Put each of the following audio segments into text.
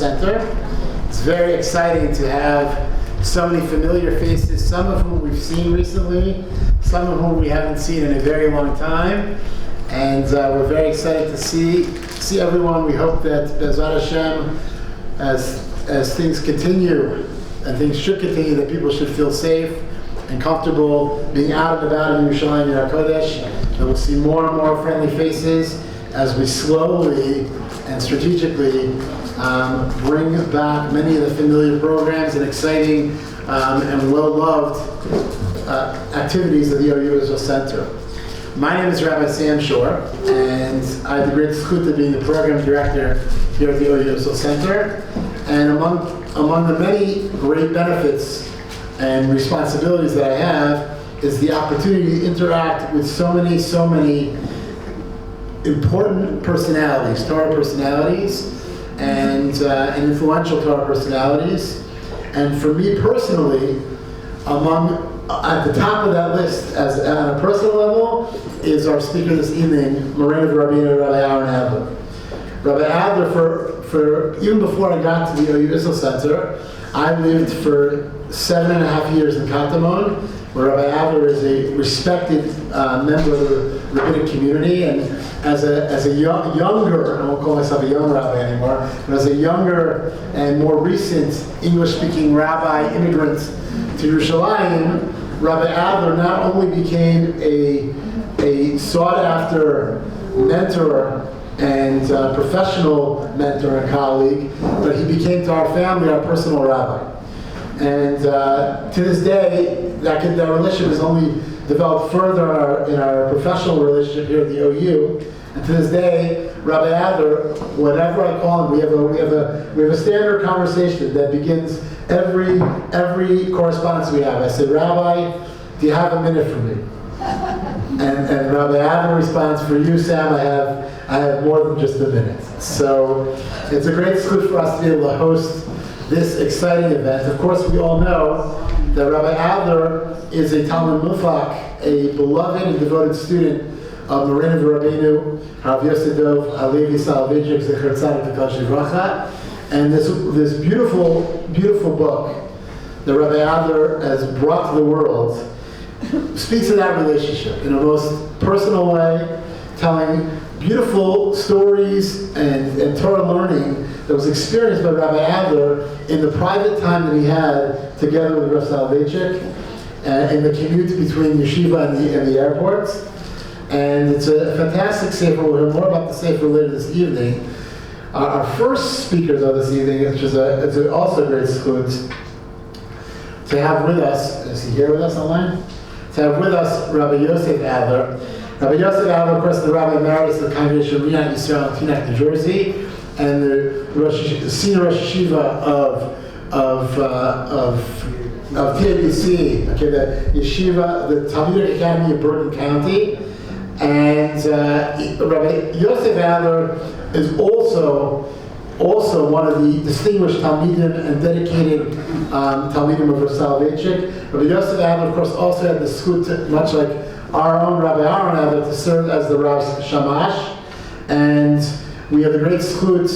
Center. It's very exciting to have so many familiar faces, some of whom we've seen recently, some of whom we haven't seen in a very long time. And we're very excited to see everyone. We hope that Bezrat Hashem, as things continue, and things should continue, that people should feel safe and comfortable being out and about in Yerushalayim and Kodesh. And we'll see more and more friendly faces as we slowly and strategically bring back many of the familiar programs and exciting and well-loved activities of the OU Israel Center. My name is Rabbi Sam Shore, and I have the great zechut of being the program director here at the OU Israel Center. And among the many great benefits and responsibilities that I have is the opportunity to interact with so many important personalities, Torah personalities, and influential Torah personalities. And for me personally, at the top of that list, on a personal level, is our speaker this evening, Moreno Rabbeinu, Rabbi Adler. Rabbi Adler, for even before I got to the OU Israel Center, I lived for 7.5 years in Katamon, where Rabbi Adler is a respected member of the rabbinic community, and as a younger, I won't call myself a young rabbi anymore, but as a younger and more recent English-speaking rabbi immigrant to Yerushalayim, Rabbi Adler not only became a sought-after mentor and professional mentor and colleague, but he became to our family our personal rabbi. And to this day, that relationship has only developed further in our professional relationship here at the OU. And to this day, Rabbi Adler, whatever I call him, we have a standard conversation that begins every correspondence we have. I say, Rabbi, do you have a minute for me? And Rabbi Adler responds, for you, Sam, I have more than just a minute. So it's a great zechut for us to be able to host this exciting event. Of course, we all know that Rabbi Adler is a Talmud Mufak, a beloved and devoted student of Moreno Rabbeinu, Rabbi Joseph Soloveitchik, Zecher Tzadik V'Kol Shivracha. And this beautiful book that Rabbi Adler has brought to the world speaks of that relationship in a most personal way, telling beautiful stories and Torah learning that was experienced by Rabbi Adler in the private time that he had together with Rabbi Soloveitchik in the commute between yeshiva and the airport. And it's a fantastic sefer. We'll hear more about the sefer later this evening. Our first speakers of this evening, which is also a great zechut, to have with us, is he here with us online? To have with us Rabbi Joseph Adler. Rabbi Joseph Adler, of course, the Rabbi Emeritus of the Congregation of Riyad Yisrael in Teaneck, New Jersey, and the senior Rosh Yeshiva of TABC, okay, the Yeshiva, the Talmudic Academy of Bergen County. And Rabbi Joseph Adler is also one of the distinguished Talmidim and dedicated Talmidim of Rabbi Soloveitchik. Rabbi Joseph Adler, of course, also had the zechut, much like our own Rabbi Aaron Adler, to serve as the Rav Shamash. And we have the great zechut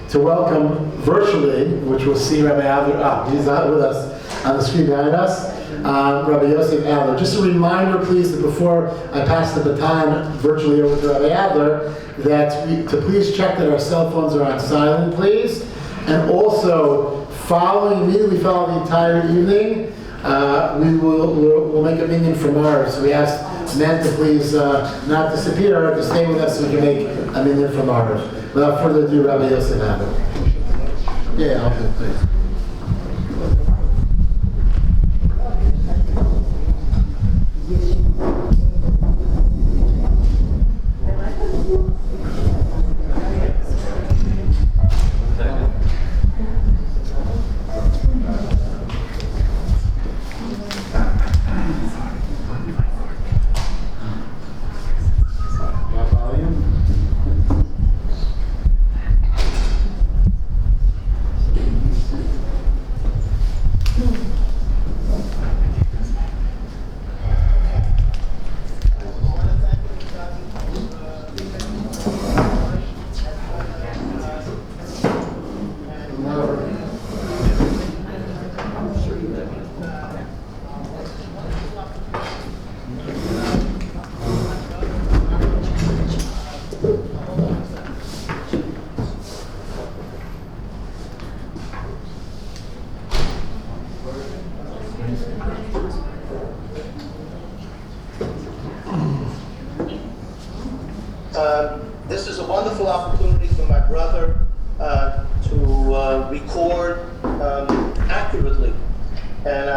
to welcome virtually, which we'll see Rabbi Adler, he's not with us on the screen behind us, Rabbi Joseph Adler. Just a reminder, please, that before I pass the baton virtually over to Rabbi Adler, to please check that our cell phones are on silent, please. And also, immediately following the entire evening, we'll make a minyan from ours. So we ask men to please not disappear, to stay with us so we can make a minyan from ours. Without further ado, Rabbi Joseph Adler. Yeah, I'll do it, please.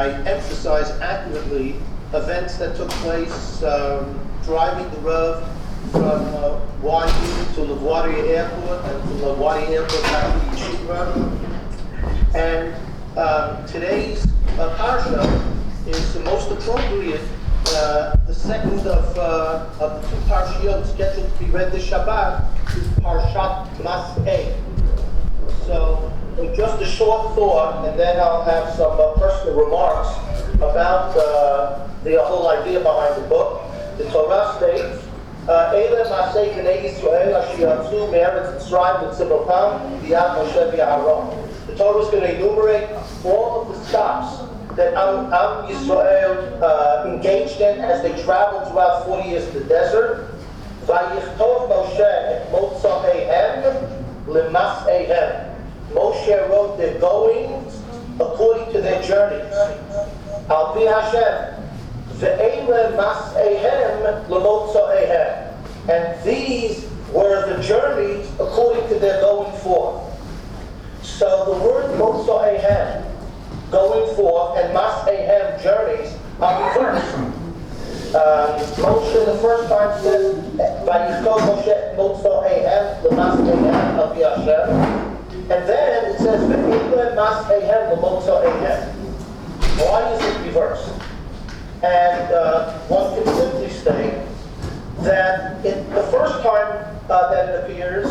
I emphasize accurately events that took place driving the Rav from YU to LaGuardia Airport and from LaGuardia Airport back to Yeshiva. And today's parsha is the most appropriate, the second of the two parshiyot scheduled to be read this Shabbat is Parshat Mas'eh. So just a short thought, and then I'll have some personal remarks about the whole idea behind the book. The Torah states, Eile Mas'eh Bnei Yisrael asher yatzu me'eretz Mitzrayim v'tzivotam b'yad Moshe v'Aaron. The Torah is going to enumerate all of the stops that Am Yisrael engaged in as they traveled throughout 40 years in the desert. Vayichtov Moshe et motza'ehem lemas'ehem. Moshe wrote their goings according to their journeys. Al pi Hashem. Ve'eile mas'ehem lemotza'ehem. And these were the journeys according to their going forth. So the word motza'ehem, going forth, and mas'ehem, journeys, are reversed. Moshe the first time says, Vayichtov Moshe motza'ehem lemas'ehem al pi Hashem. And then it says, Ve'eile mas'ehem lemotza'ehem. Why is it reversed? And one can simply state that the first time that it appears,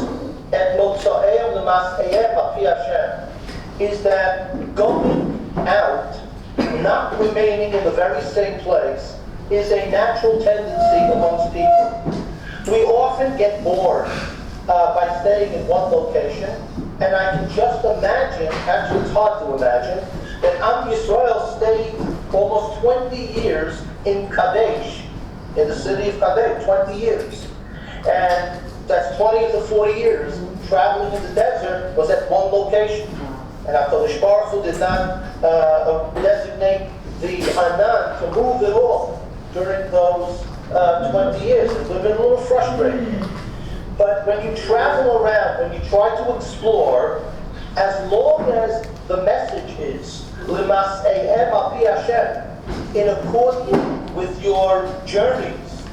at motza'ehem lemas'ehem al pi Hashem, is that going out, not remaining in the very same place, is a natural tendency amongst people. We often get bored by staying in one location, and I can just imagine, actually it's hard to imagine, that Am Yisrael stayed almost 20 years in Kadesh, in the city of Kadesh, 20 years. And that's 20 of the 40 years traveling in the desert was at one location. And HaKadosh Baruch Hu did not designate the Anan to move at all during those 20 years. It would have been a little frustrating. But when you travel around, when you try to explore, as long as the message is L'mas'ehem al pi Hashem, in accordance with your journeys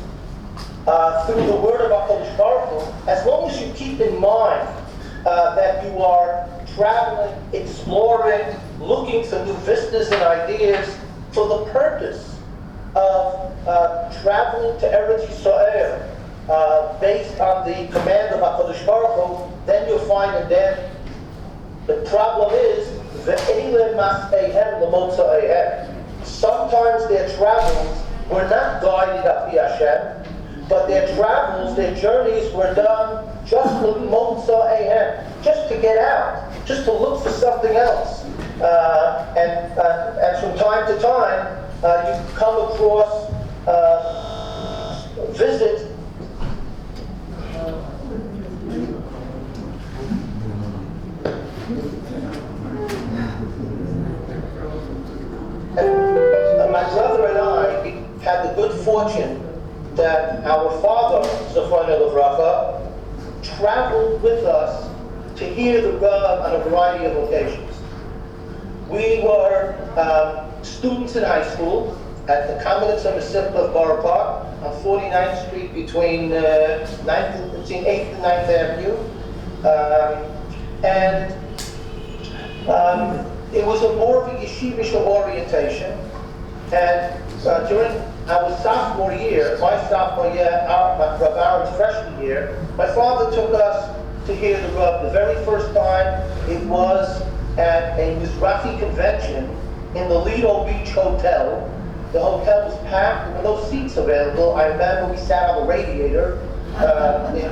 through the word of HaKadosh Baruch Hu, as long as you keep in mind that you are traveling, exploring, looking for new vistas and ideas for the purpose of traveling to Eretz Yisrael based on the command of HaKadosh Baruch Hu, then you'll find that then the problem is Ve'eile mas'ehem lemotza'ehem. Sometimes their travels were not guided up the Hashem, but their travels, their journeys were done just lemotza'ehem, just to get out, just to look for something else. And from time to time, you come across visit my brother and I had the good fortune that our father, Zechrono Livracha, traveled with us to hear the Rav on a variety of occasions. We were students in high school at the Commandant's Simcha of Borough Park on 49th Street between 8th and 9th Avenue. It was a more of a yeshivish orientation. And during our sophomore year, Rav Aaron's freshman year, my father took us to hear the Rav. The very first time it was at a Mizrahi convention in the Lido Beach Hotel. The hotel was packed, there were no seats available. I remember we sat on the radiator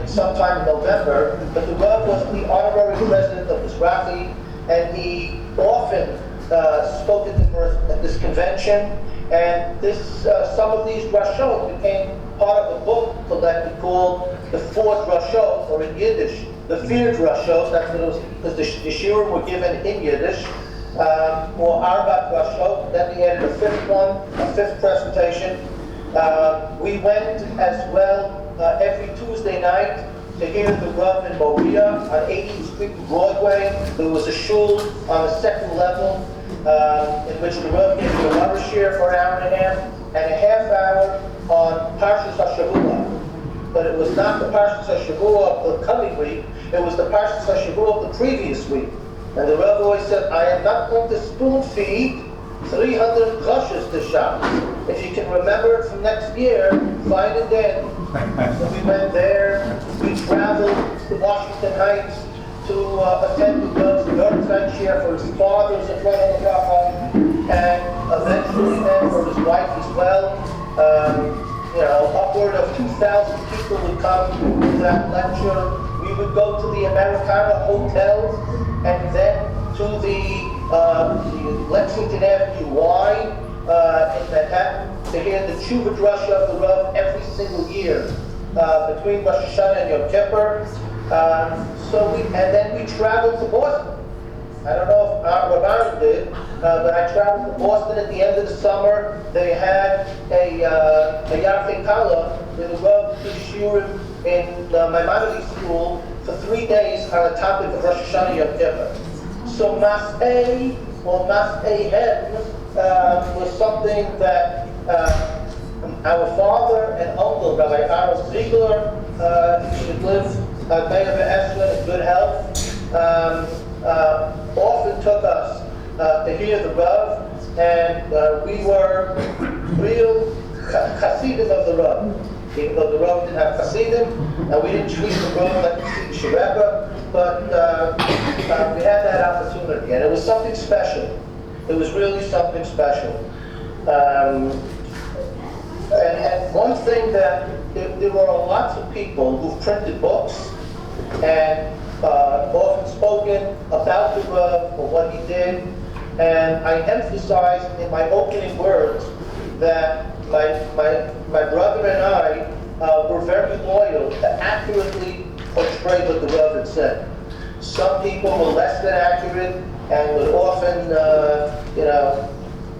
sometime in November, but the Rav was the honorary president of Mizrahi, and he often spoke at this convention. And some of these drashot became part of a book collected called The Four Drashot, or in Yiddish, The Vier Drashot. That's what it was, because the shiurim were given in Yiddish, or Arba Drashot. Then he added a fifth presentation. We went as well every Tuesday night to hear the Rav in Moria on 18th Street and Broadway. There was a shul on the second level in which the Rav gave the Gemara share for an hour and a half hour on Parshas HaShavua. But it was not the Parshas HaShavua of the coming week, it was the Parshas HaShavua of the previous week. And the Rav always said, I am not going to spoon feed 300 koshes this Shabbos. If you can remember it from next year, fine and dandy. So we went there, we traveled to Washington Heights to attend the Yom share for his father's in front of the Rav, and eventually then for his wife as well. Upward of 2,000 people would come to that lecture. We would go to the Americana hotels and then to the Lexington Avenue Y in Manhattan to hear the Tshuva Drasha of the Rav every single year between Rosh Hashanah and Yom Kippur. And then we traveled to Boston. I don't know if Rabbi Adler did, but I traveled to Boston at the end of the summer. They had a Yarfei Kala where the Rav did shiurim in Maimonides school for 3 days on the topic of Rosh Hashanah Yom Kippur. So Mas'ei or Mas'ei Hen was something that our father and uncle, Rabbi Aaron Ziegler, he should live May of Esra in good health, often took us to hear the Rav, and we were real Hasidim of the Rav. Even though the Rav didn't have Hasidim, and we didn't treat the Rav like the Shereba, but we had that opportunity, and it was something special. It was really something special. And one thing that there were lots of people who've printed books and often spoken about the Rav or what he did, and I emphasized in my opening words that my brother and I were very loyal to accurately portray what the Rav had said. Some people were less than accurate and would often,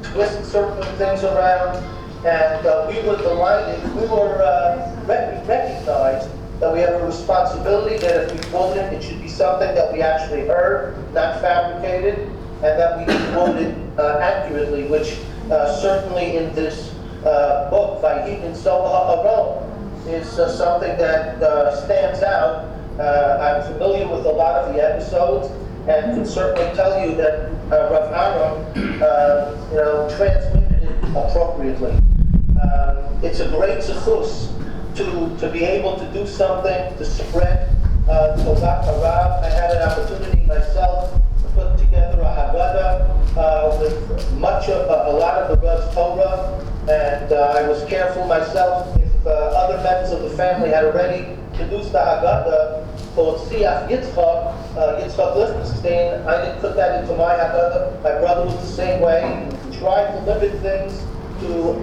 twist certain things around. And we were delighted. We recognized that we have a responsibility that if we quote it should be something that we actually heard, not fabricated, and that we quote it accurately, which certainly in this book, Vayhi and Soha Aron, is something that stands out. I'm familiar with a lot of the episodes, and can certainly tell you that Rav Aaron, transmitted it appropriately. It's a great zechus to be able to do something to spread Todat Harav. I had an opportunity myself to put together a Haggadah with a lot of the Rav's Torah, and I was careful myself if other members of the family had already produced the Haggadah called Siach Yitzchak Lichtenstein. I didn't put that into my Haggadah. My brother was the same way. He tried to limit things to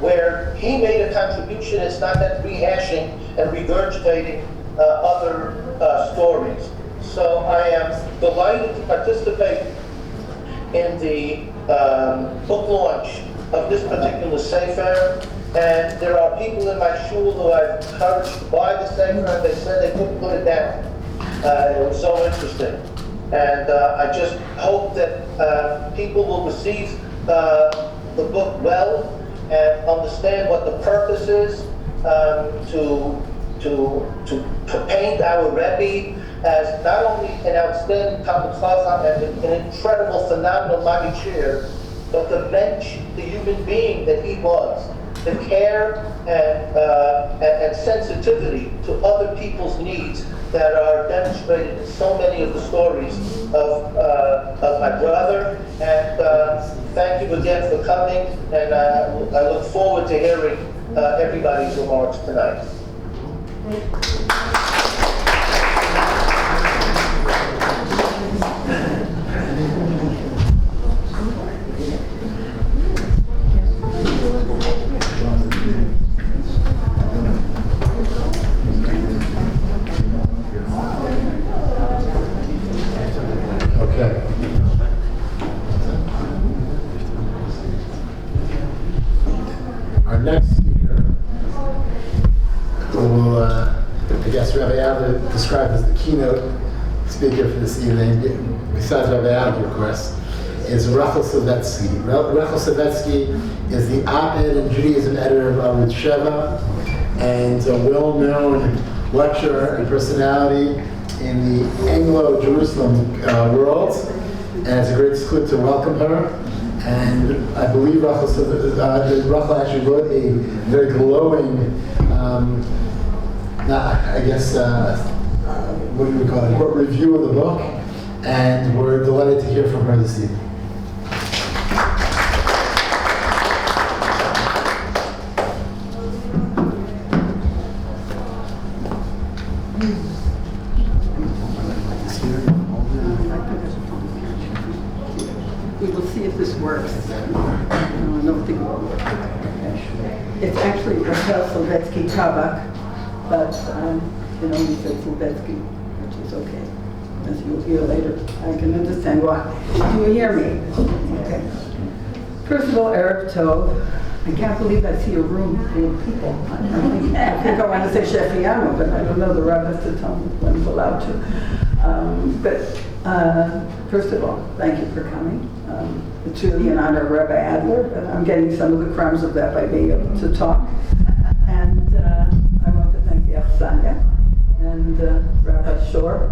where he made a contribution. It's not that rehashing and regurgitating other stories. So I am delighted to participate in the book launch of this particular sefer. And there are people in my shul who I've encouraged to buy the sefer, and they said they couldn't put it down. It was so interesting. And I just hope that people will receive the book well and understand what the purpose is, to paint our Rebbe as not only an outstanding Talmid Chacham and an incredible, phenomenal Magichir, but the mensch, the human being that he was, the care and sensitivity to other people's needs that are demonstrated in so many of the stories of my brother. And thank you again for coming, and I look forward to hearing everybody's remarks tonight. interesting name, besides Rabbi Adler, of course, is Rachel Soloveitchik. Rachel Soloveitchik is the op-ed and Judaism editor of Arutz Sheva, and a well-known lecturer and personality in the Anglo-Jerusalem world. And it's a great zechut to welcome her. And I believe Rachel actually wrote a very glowing, what do we call it, review of the book. And we're delighted to hear from her this evening. We will see if this works. I don't think it will work. It's actually Rachel Soloveitchik Tabak, but it only says Soloveitchik, which is okay. As you'll hear later, I can understand why. Do you hear me? Okay. First of all, Erev Tov. I can't believe I see a room full of people. I think I want to say Shefianu, but I don't know the rabbis to tell me when I'm allowed to. First of all, thank you for coming. It's really an honor of Rabbi Adler, and I'm getting some of the crumbs of that by being able to talk. And I want to thank the Achsanya and Rabbi Shor,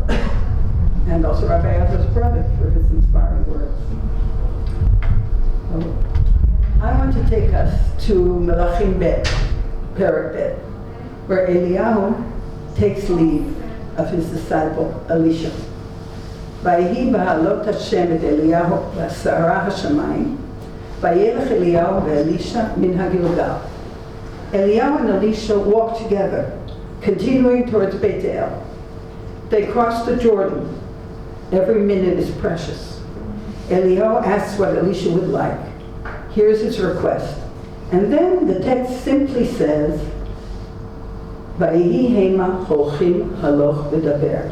and also Rabbi Adler's brother for his inspiring words. I want to take us to Melachim Bet, Perek Bet, where Eliyahu takes leave of his disciple Elisha. ויהי בהעלות השם את אליהו בסערה השמיים, וילך אליהו ואלישע מן הגלגל. Eliyahu and Elisha walked together, continuing towards Beit El. They crossed the Jordan. Every minute is precious. Eliyahu asks what Elisha would like. Here's his request. And then the text simply says, ויהי המה הולכים הלוך ודבר.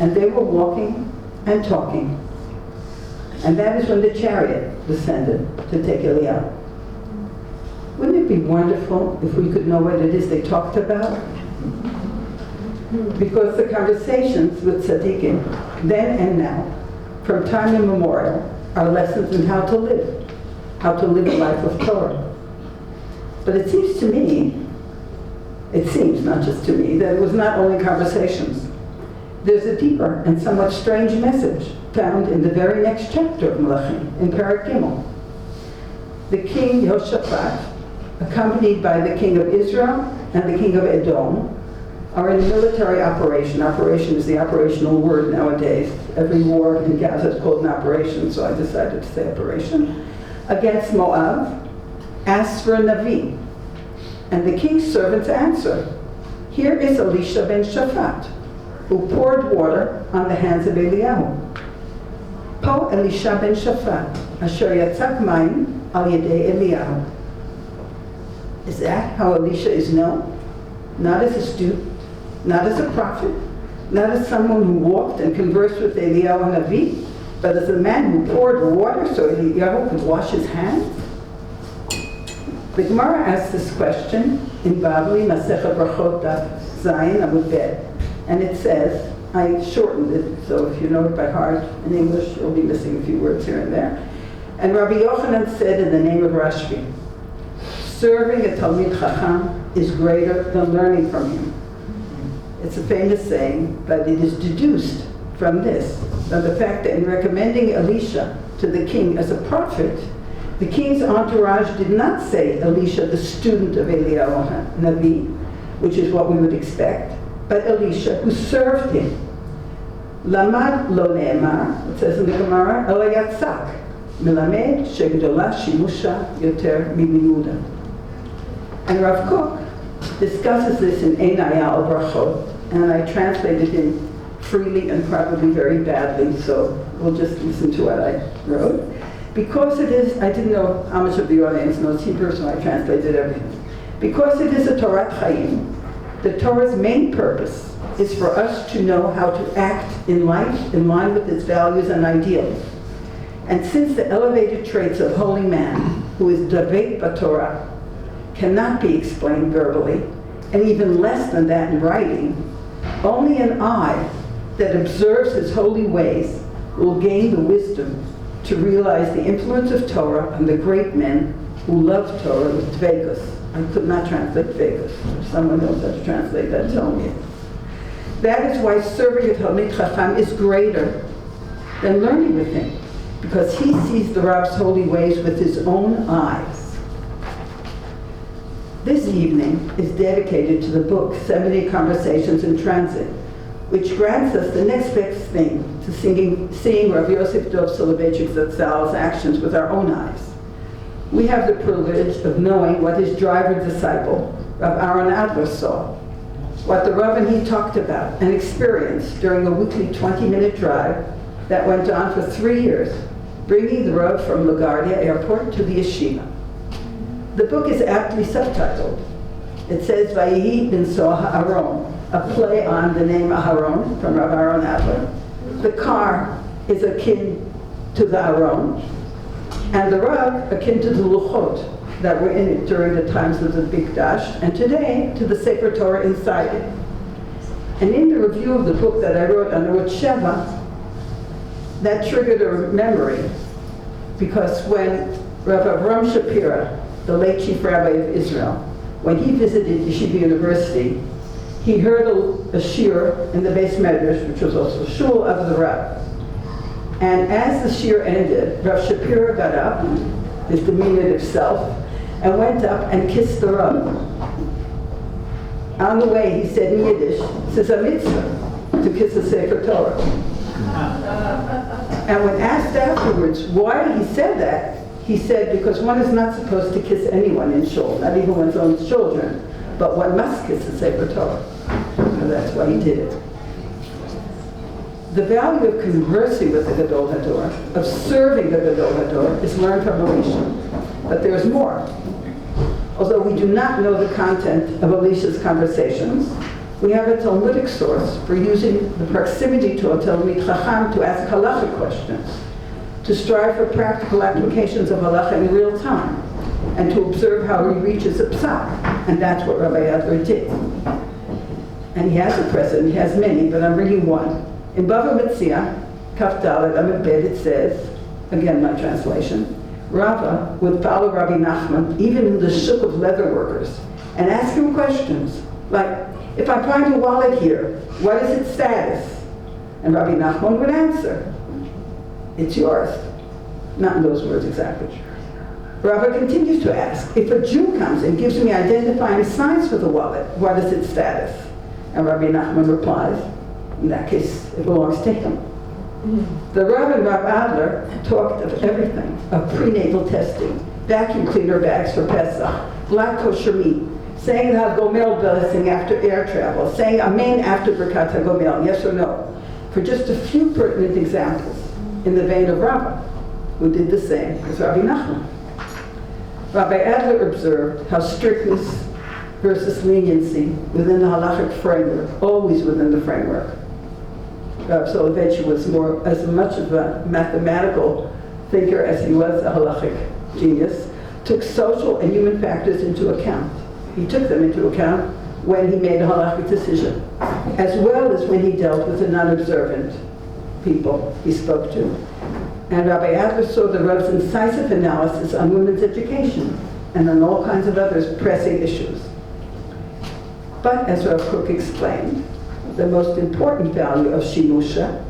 And they were walking and talking. And that is when the chariot descended to take Eliyahu. Wouldn't it be wonderful if we could know what it is they talked about? Because the conversations with tzaddikim, then and now, from time immemorial, are lessons in how to live a life of Torah. But it seems to me, not just to me, that it was not only conversations. There's a deeper and somewhat strange message found in the very next chapter of Melachim, in Perek Gimel. The king Yehoshaphat, accompanied by the king of Israel and the king of Edom, are in a military operation. Operation is the operational word nowadays. Every war in Gaza is called an operation, so I decided to say operation. Against Moab, asks for a Navi. And the king's servants answer, here is Elisha ben Shaphat, who poured water on the hands of Eliyahu. Po Elisha ben Shaphat, asher yatzak mayim al yedei Eliyahu. Is that how Elisha is known? Not as a student, not as a prophet, not as someone who walked and conversed with Eliyahu Navi, but as a man who poured water so Eliyahu could wash his hands? The Gemara asks this question in Bavli, Masechet Brachot Daf Zayin Amud Bet. And it says, I shortened it, so if you know it by heart in English, you'll be missing a few words here and there. And Rabbi Yochanan said in the name of Rashbi, serving a Talmid Chacham is greater than learning from him. It's a famous saying, but it is deduced from this, from the fact that in recommending Elisha to the king as a prophet, the king's entourage did not say Elisha, the student of Eliyahu Navi, which is what we would expect, but Elisha, who served him. Lamad lo ne'emar, it says in the Gemara, ela yatzak, melamed shegdola shimusha yoter miliyuda. And Rav Kook discusses this in Einaya al Brachot, and I translated him freely and probably very badly, so we'll just listen to what I wrote. Because it is, I didn't know how much of the audience knows Hebrew, so I translated everything. Because it is a Torah Chaim, the Torah's main purpose is for us to know how to act in life in line with its values and ideals. And since the elevated traits of holy man, who is Daved B'Torah, cannot be explained verbally, and even less than that in writing, only an eye that observes his holy ways will gain the wisdom to realize the influence of Torah on the great men who love Torah with dvekus. I could not translate dvekus. If someone knows how to translate that, tell me. That is why serving a Talmid Chacham is greater than learning with him, because he sees the Rab's holy ways with his own eyes. This evening is dedicated to the book 70 Conversations in Transit, which grants us the next best thing to seeing Rabbi Joseph Soloveitchik Zatzal's actions with our own eyes. We have the privilege of knowing what his driver disciple, Rabbi Adler, saw, what the Rav and he talked about and experienced during a weekly 20-minute drive that went on for 3 years, bringing the Rav from LaGuardia Airport to the yeshiva. The book is aptly subtitled. It says, Vayihi B'nso Ha'aron, a play on the name Aharon from Rabbi Adler. The car is akin to the Aron, and the Rav akin to the Luchot that were in it during the times of the Mikdash, and today to the Sefer Torah inside it. And in the review of the book that I wrote on Rosh Sheva, that triggered a memory, because when Rav Avram Shapira, the late chief rabbi of Israel, when he visited Yeshiva University, he heard a shiur in the Beis Medrash, which was also a shul of the Rav. And as the shiur ended, Rav Shapira got up, his diminutive self, and went up and kissed the Rav. On the way, he said in Yiddish, "This is a mitzvah to kiss a Sefer Torah." And when asked afterwards why he said that, he said, because one is not supposed to kiss anyone in shul, not even one's own children, but one must kiss a Sefer Torah. And that's why he did it. The value of conversing with the Gadol Hador, of serving the Gadol Hador, is learned from Elisha. But there's more. Although we do not know the content of Elisha's conversations, we have a Talmudic source for using the proximity to a Talmid Chacham to ask halachic questions, to strive for practical applications of halacha in real time, and to observe how he reaches a psak. And that's what Rabbi Adler did. And he has a precedent, he has many, but I'm bringing one. In Bava Metzia, Kaf Dalet Amud Bet, it says, again my translation, Rava would follow Rabbi Nachman even in the shuk of leather workers and ask him questions like, if I find a wallet here, what is its status? And Rabbi Nachman would answer, it's yours. Not in those words exactly. Rava continues to ask, if a Jew comes and gives me identifying signs for the wallet, what is its status? And Rabbi Nachman replies, in that case, it belongs to him. The Rav and Rabbi Adler talked of everything, of prenatal testing, vacuum cleaner bags for Pesach, black kosher meat, saying the Hagomel blessing after air travel, saying Amen after Birkat Hagomel, yes or no, for just a few pertinent examples in the vein of Rava, who did the same as Rabbi Nachman. Rabbi Adler observed how strictness versus leniency within the halachic framework, always within the framework. Rabbi Soloveitchik was as much of a mathematical thinker as he was a halachic genius, took social and human factors into account. He took them into account when he made a halachic decision, as well as when he dealt with the non-observant people he spoke to. And Rabbi Adler saw the Rav's incisive analysis on women's education and on all kinds of other pressing issues. But as Rav Kook explained, the most important value of Shimusha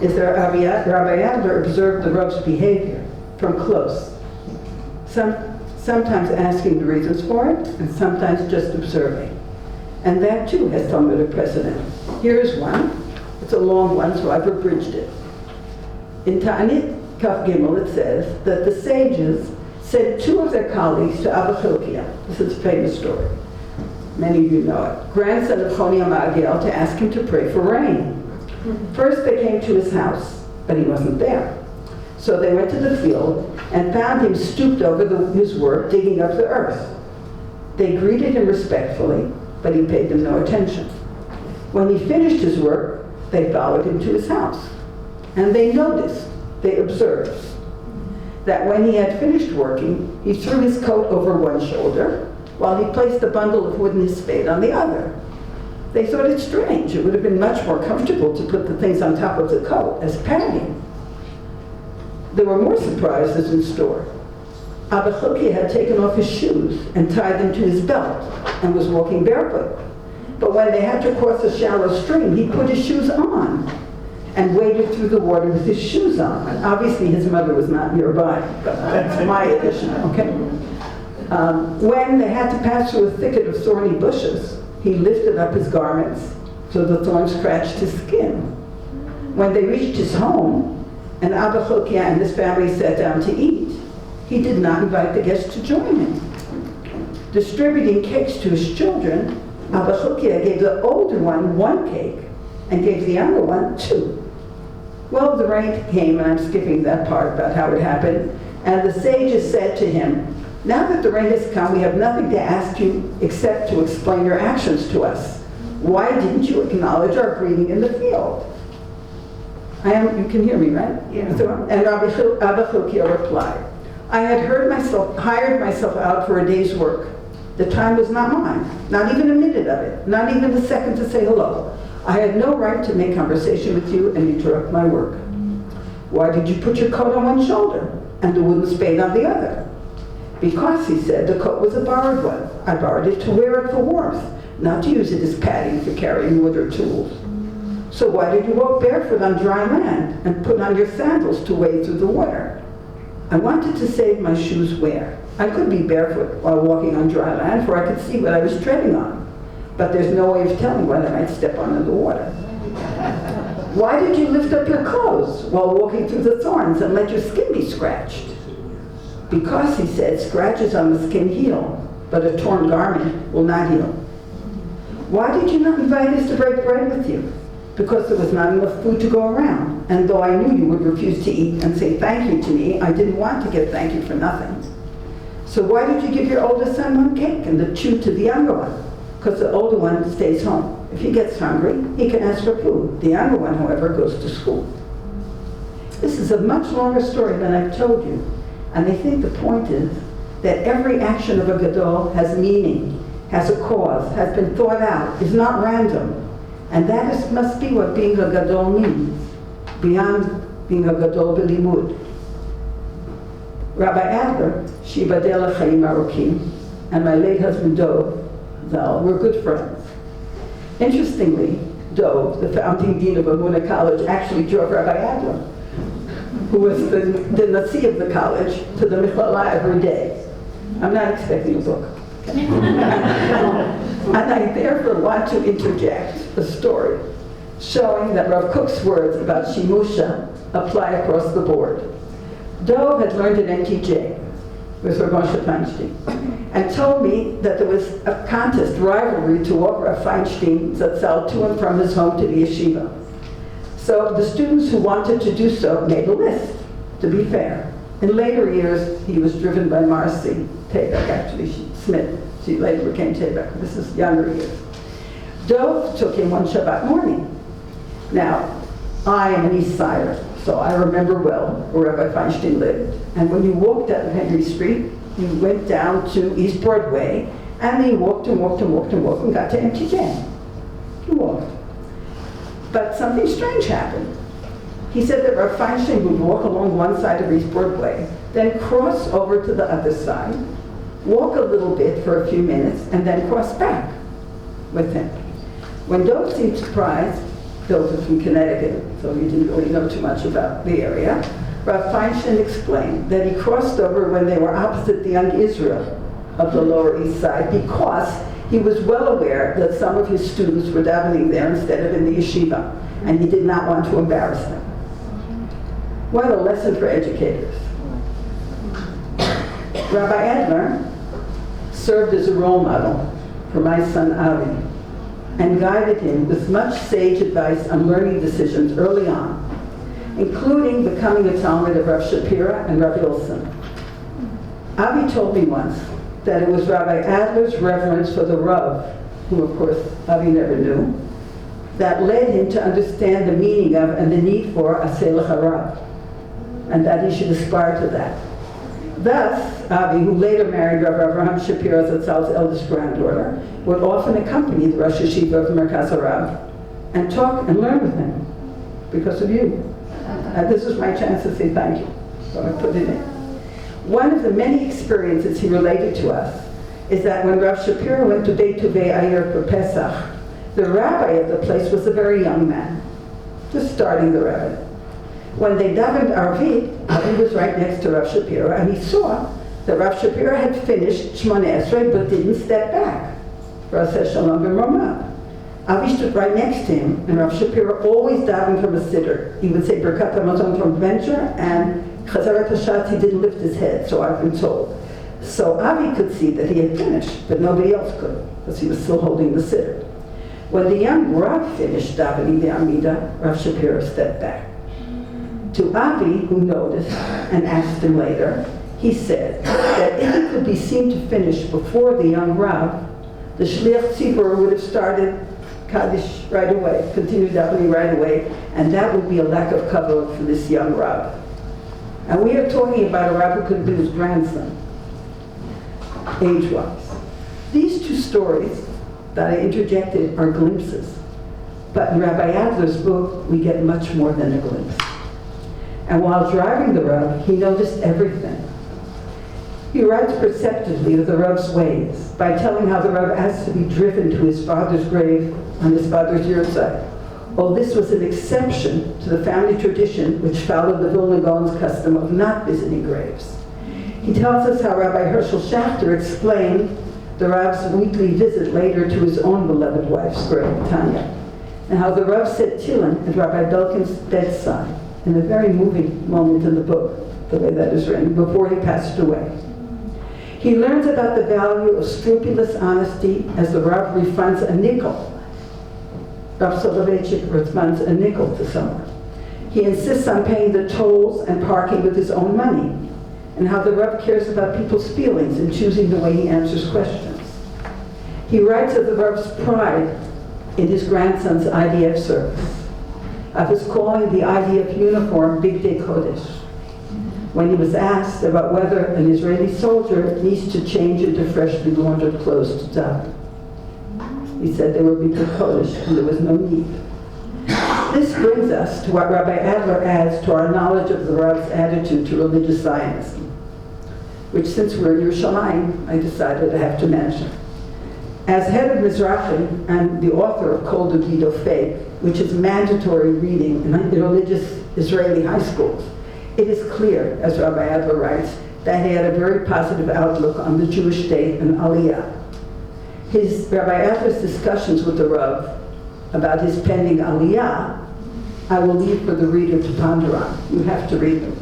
is that Rabbi Adler observed the Rav's behavior from close, sometimes asking the reasons for it, and sometimes just observing. And that too has Talmudic precedent. Here's one. It's a long one, so I've abridged it. In Ta'anit Kaf Gimel, it says that the sages sent two of their colleagues to Abba Chilkiah. This is a famous story. Many of you know it. Grandson of Choni HaMa'agel, to ask him to pray for rain. First they came to his house, but he wasn't there. So they went to the field and found him stooped over his work, digging up the earth. They greeted him respectfully, but he paid them no attention. When he finished his work, they followed him to his house. And they noticed, they observed, that when he had finished working, he threw his coat over one shoulder, while he placed a bundle of wood in his spade on the other. They thought it strange. It would have been much more comfortable to put the things on top of the coat as padding. There were more surprises in store. Abba Chilki had taken off his shoes and tied them to his belt and was walking barefoot. But when they had to cross a shallow stream, he put his shoes on and waded through the water with his shoes on. And obviously his mother was not nearby, but that's my addition, okay? When they had to pass through a thicket of thorny bushes, he lifted up his garments so the thorns scratched his skin. When they reached his home, and Abba Chilki and his family sat down to eat, he did not invite the guests to join him. Distributing cakes to his children, Abba Chilki gave the older one 1 cake and gave the younger one 2. Well, the rain came, and I'm skipping that part about how it happened, and the sages said to him, "Now that the rain has come, we have nothing to ask you except to explain your actions to us. Why didn't you acknowledge our greeting in the field?" You can hear me, right? Yeah. So, and Abba Chilki replied, "I had hired myself out for a day's work. The time was not mine, not even a minute of it, not even a second to say hello. I had no right to make conversation with you and interrupt my work. Why did you put your coat on one shoulder and the wooden spade on the other?" "Because," he said, "the coat was a borrowed one. I borrowed it to wear it for warmth, not to use it as padding for carrying wood or tools." "So why did you walk barefoot on dry land and put on your sandals to wade through the water?" "I wanted to save my shoes' wear. I could be barefoot while walking on dry land, for I could see what I was treading on. But there's no way of telling what I might step on in the water." "Why did you lift up your clothes while walking through the thorns and let your skin be scratched?" "Because," he said, "scratches on the skin heal, but a torn garment will not heal." "Why did you not invite us to break bread with you?" "Because there was not enough food to go around, and though I knew you would refuse to eat and say thank you to me, I didn't want to give thank you for nothing." "So why did you give your oldest son 1 cake and the 2 to the younger one?" "Because the older one stays home. If he gets hungry, he can ask for food. The younger one, however, goes to school." This is a much longer story than I've told you, and I think the point is that every action of a gadol has meaning, has a cause, has been thought out, is not random. And that must be what being a gadol means, beyond being a gadol b'limud. Rabbi Adler, shibadel l'chaim arukim, and my late husband Dov Zal were good friends. Interestingly, Dov, the founding dean of Amuna College, actually drove Rabbi Adler, who was the nasi of the college, to the Michlala every day. I'm not expecting a book. And I therefore want to interject a story showing that Rav Kook's words about Shimusha apply across the board. Dov had learned at NTJ with Rav Moshe Feinstein and told me that there was a contest, rivalry to walk Rav Feinstein Zatzal to and from his home to the yeshiva. So the students who wanted to do so made a list, to be fair. In later years, he was driven by Marcy Tabak, actually, Smith. She later became Tabak. This is younger years. Dov took him one Shabbat morning. Now, I am an East Sider, so I remember well where Rabbi Feinstein lived. And when you walked down Henry Street, you went down to East Broadway, and then you walked and walked and walked and walked and got to MTJ. You walked. But something strange happened. He said that Rabbi Feinstein would walk along one side of East Broadway, then cross over to the other side, walk a little bit for a few minutes, and then cross back with him. When Dov seemed surprised, Dov was from Connecticut, so he didn't really know too much about the area, Rav Feinstein explained that he crossed over when they were opposite the Young Israel of the Lower East Side because he was well aware that some of his students were davening there instead of in the yeshiva, and he did not want to embarrass them. What a lesson for educators. Rabbi Adler served as a role model for my son Avi and guided him with much sage advice on learning decisions early on, including becoming a Talmud of Rav Shapira and Rav Ilson. Avi told me once that it was Rabbi Adler's reverence for the Rav, who of course Avi never knew, that led him to understand the meaning of and the need for a Selech HaRav, and that he should aspire to that. Thus, Avi, who later married Rabbi Avraham Shapiro, Zatzal's eldest granddaughter, would often accompany the Rosh Yeshiva of Merkaz Harav and talk and learn with him because of you. This was my chance to say thank you, so I put it in. One of the many experiences he related to us is that when Rav Shapiro went to Beit Tuvei Ayir for Pesach, the rabbi of the place was a very young man, just starting the rabbi. When they davened Arvit, Avi was right next to Rav Shapiro, and he saw that Rav Shapiro had finished Shmoneh Esrei but didn't step back. Rav said Shalom B'Romah. Avi stood right next to him, and Rav Shapiro always davened from a siddur. He would say Birkat HaMazon from Venture, and Chazarat HaShatz, he didn't lift his head, so I've been told. So Avi could see that he had finished, but nobody else could, because he was still holding the siddur. When the young Rav finished davening the Amida, Rav Shapiro stepped back. To Avi, who noticed and asked him later, he said that if he could be seen to finish before the young Rav, the Shliach Tzibur would have started Kaddish right away, continued davening right away, and that would be a lack of kavod for this young Rav. And we are talking about a Rav who could have been his grandson, age-wise. These two stories that I interjected are glimpses, but in Rabbi Adler's book, we get much more than a glimpse. And while driving the Rav, he noticed everything. He writes perceptively of the Rav's ways by telling how the Rav asked to be driven to his father's grave on his father's yahrzeit. Oh, this was an exception to the family tradition which followed the Vilna Gaon's custom of not visiting graves. He tells us how Rabbi Herschel Schachter explained the Rav's weekly visit later to his own beloved wife's grave, Tanya, and how the Rav said Tillin at Rabbi Belkin's bedside in a very moving moment in the book, the way that is written, before he passed away. He learns about the value of scrupulous honesty as the Rav refunds a nickel. Rav Soloveitchik refunds a nickel to someone. He insists on paying the tolls and parking with his own money, and how the Rav cares about people's feelings in choosing the way he answers questions. He writes of the Rav's pride in his grandson's IDF service, of his calling the IDF uniform Bigdei Kodesh, when he was asked about whether an Israeli soldier needs to change into freshly laundered clothes to daven. He said they were Bigdei Kodesh and there was no need. This brings us to what Rabbi Adler adds to our knowledge of the Rav's attitude to religious Zionism, which, since we're in Yerushalayim, I decided I have to mention. As head of Mizrahi and the author of Kol Dogido Fake, which is mandatory reading in religious Israeli high schools, it is clear, as Rabbi Adler writes, that he had a very positive outlook on the Jewish state and Aliyah. Rabbi Adler's discussions with the Rav about his pending Aliyah, I will leave for the reader to ponder on. You have to read them,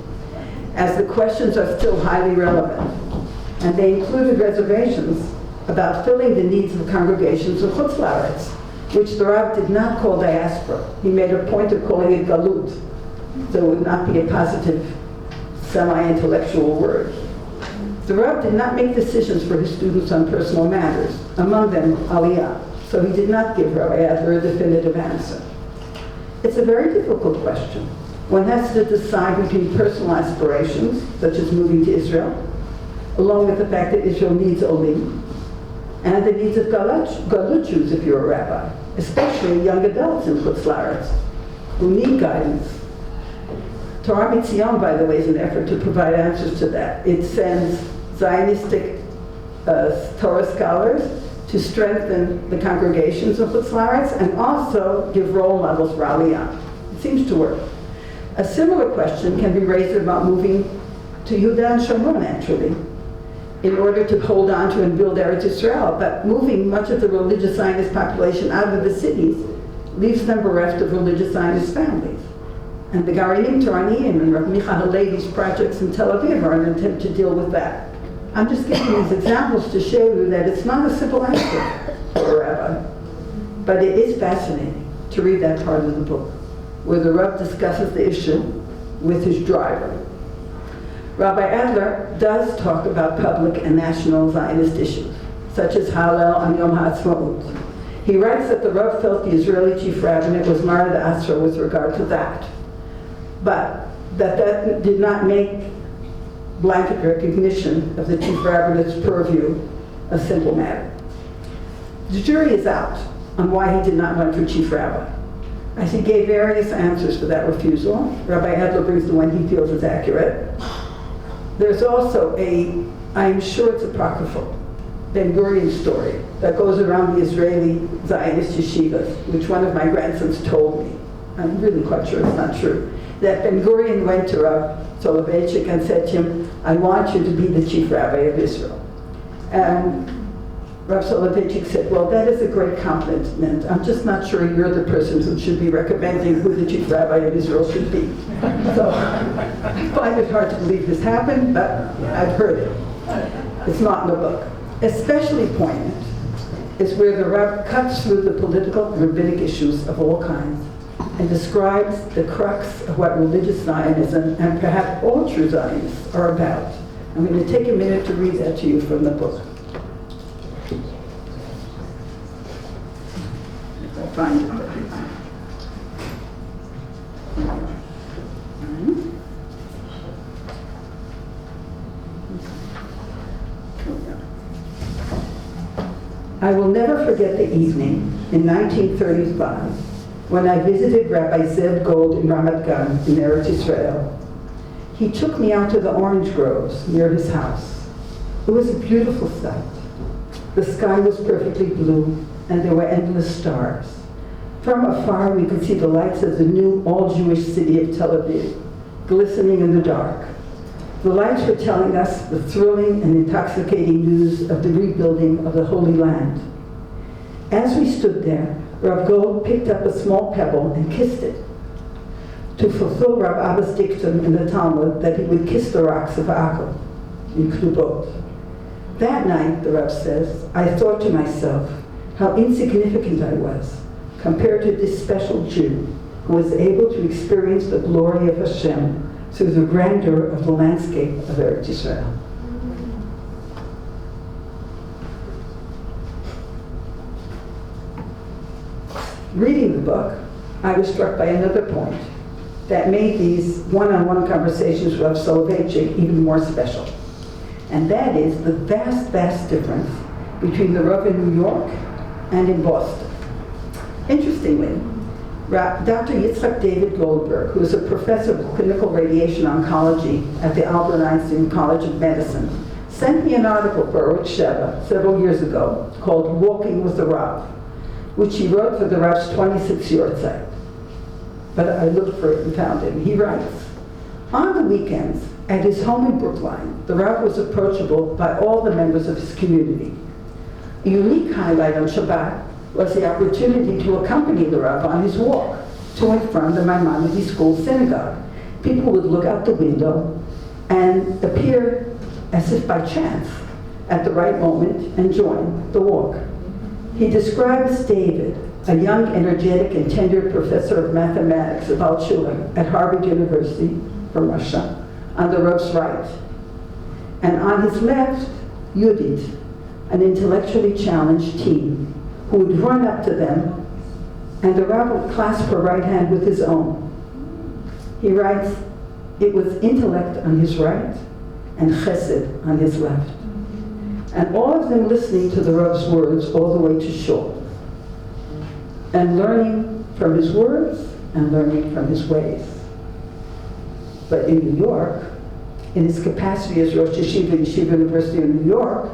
as the questions are still highly relevant, and they included reservations about filling the needs of congregations of Chutz La'aretz, which the Rav did not call diaspora. He made a point of calling it galut, so it would not be a positive, semi-intellectual word. The Rav did not make decisions for his students on personal matters, among them Aliyah, so he did not give Rabbi Adler a definitive answer. It's a very difficult question. One has to decide between personal aspirations, such as moving to Israel, along with the fact that Israel needs Olim, and the needs of Galut Jews if you're a rabbi, especially young adults in Chutz La'aretz, who need guidance. Torah Mitzion, by the way, is an effort to provide answers to that. It sends Zionistic Torah scholars to strengthen the congregations of Chutz La'aretz and also give role models for Aliyah. It seems to work. A similar question can be raised about moving to Yehuda and Shomron, actually, in order to hold on to and build Eretz Yisrael. But moving much of the religious Zionist population out of the cities leaves them bereft of religious Zionist families. And the Garinim Toraniyim and Rav Micha Halevi's projects in Tel Aviv are an attempt to deal with that. I'm just giving these examples to show you that it's not a simple answer for a rabbi. But it is fascinating to read that part of the book, where the Rav discusses the issue with his driver. Rabbi Adler does talk about public and national Zionist issues, such as Hallel on Yom HaAtzmaut. He writes that the Rav felt the Israeli chief rabbinate was Mara Asra with regard to that, but that did not make blanket recognition of the chief rabbin's purview a simple matter. The jury is out on why he did not run for chief rabbi, as he gave various answers for that refusal. Rabbi Adler brings the one he feels is accurate. There's also I'm sure it's apocryphal, Ben-Gurion story that goes around the Israeli Zionist yeshivas, which one of my grandsons told me. I'm really quite sure it's not true. That Ben-Gurion went to Rabbi Soloveitchik and said to him, I want you to be the chief rabbi of Israel. And Rabbi Soloveitchik said, well, that is a great compliment. I'm just not sure you're the person who should be recommending who the chief rabbi of Israel should be. So I find it hard to believe this happened, but I've heard it. It's not in the book. Especially poignant is where the Rav cuts through the political and rabbinic issues of all kinds and describes the crux of what religious Zionism and perhaps all true Zionists are about. I'm going to take a minute to read that to you from the book. If I find it. I will never forget the evening in 1935 when I visited Rabbi Zev Gold in Ramat Gan in Eretz Israel. He took me out to the orange groves near his house. It was a beautiful sight. The sky was perfectly blue and there were endless stars. From afar we could see the lights of the new all-Jewish city of Tel Aviv glistening in the dark. The lights were telling us the thrilling and intoxicating news of the rebuilding of the Holy Land. As we stood there, Rav Gold picked up a small pebble and kissed it, to fulfill Rav Abba's dictum in the Talmud that he would kiss the rocks of Akko, in Ketubot. That night, the Rav says, I thought to myself how insignificant I was compared to this special Jew who was able to experience the glory of Hashem through the grandeur of the landscape of Eretz Israel. Reading the book, I was struck by another point that made these one-on-one conversations with Rav Soloveitchik even more special. And that is the vast, vast difference between the Rav in New York and in Boston. Interestingly, Dr. Yitzhak David Goldberg, who is a professor of clinical radiation oncology at the Albert Einstein College of Medicine, sent me an article for Arutz Sheva several years ago called Walking with the Rav, which he wrote for the Rav's 26th Yortzeit. But I looked for it and found it. He writes, on the weekends, at his home in Brookline, the Rav was approachable by all the members of his community. A unique highlight on Shabbat was the opportunity to accompany the Rav on his walk to and from the Maimonides School Synagogue. People would look out the window and appear as if by chance at the right moment and join the walk. He describes David, a young, energetic, and tenured professor of mathematics of Al-Shulem at Harvard University from Russia, on the Rav's right. And on his left, Yudit, an intellectually challenged teen, who would run up to them, and the Rav would clasp her right hand with his own. He writes, it was intellect on his right and chesed on his left. And all of them listening to the Rav's words all the way to shul, and learning from his words and learning from his ways. But in New York, in his capacity as Rosh Yeshiva, Yeshiva University of New York,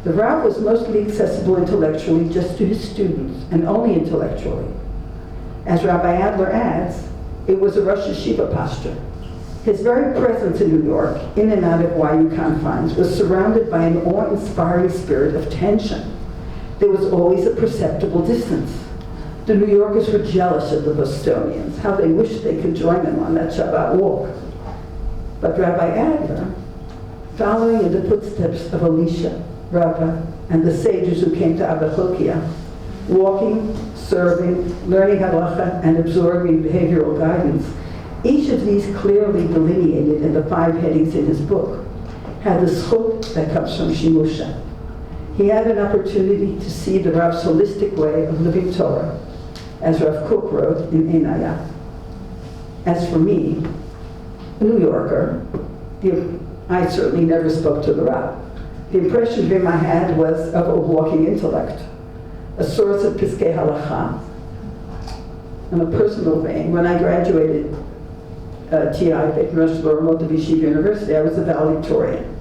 the Rav was mostly accessible intellectually just to his students, and only intellectually. As Rabbi Adler adds, it was a Rosh Yeshiva posture. His very presence in New York, in and out of YU confines, was surrounded by an awe-inspiring spirit of tension. There was always a perceptible distance. The New Yorkers were jealous of the Bostonians, how they wished they could join them on that Shabbat walk. But Rabbi Adler, following in the footsteps of Elisha, Rava, and the sages who came to Abba Chokia, walking, serving, learning halacha, and absorbing behavioral guidance, each of these clearly delineated in the 5 headings in his book, had the zchut that comes from Shimusha. He had an opportunity to see the Rav's holistic way of living Torah, as Rav Kook wrote in Einaya. As for me, a New Yorker, the I certainly never spoke to the Rav. The impression of him I had was of a walking intellect, a source of Piskei Halacha. In a personal vein, when I graduated TI, Beit Rosh L'Ramot Yeshiva University, I was a valedictorian.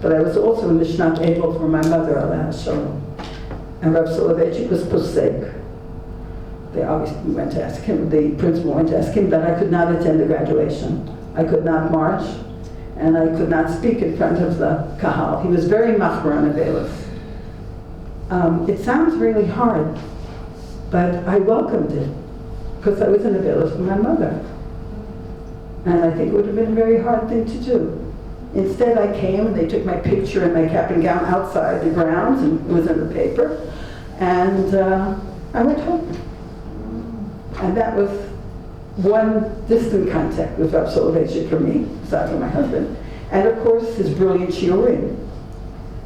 But I was also in the Shnat Evel for my mother, Aleh Shalom. And Rabbi Soloveitchik was posek. They obviously went to ask him, the principal went to ask him, that I could not attend the graduation. I could not march, and I could not speak in front of the kahal. He was very machmer on Avelis. It sounds really hard, but I welcomed it, because I was in Avelis with my mother. And I think it would have been a very hard thing to do. Instead, I came, and they took my picture in my cap and gown outside the grounds, and it was in the paper, and I went home. And that was one distant contact with Rabbi Soloveitchik for me, aside from my husband, and of course his brilliant shiurim.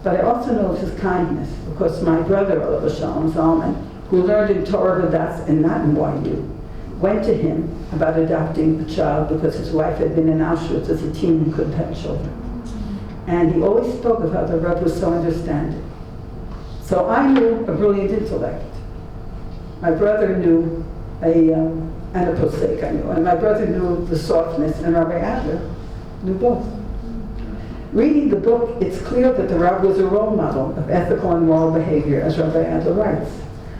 But I also know of his kindness, because my brother, Olav Shalom Zalman, who learned in Torah Vodas and not in YU, went to him about adopting the child because his wife had been in Auschwitz as a teen and couldn't have children. And he always spoke of how the Rav was so understanding. So I knew a brilliant intellect. My brother knew and a posek I knew. And my brother knew the softness, and Rabbi Adler knew both. Reading the book, it's clear that the Rav was a role model of ethical and moral behavior, as Rabbi Adler writes.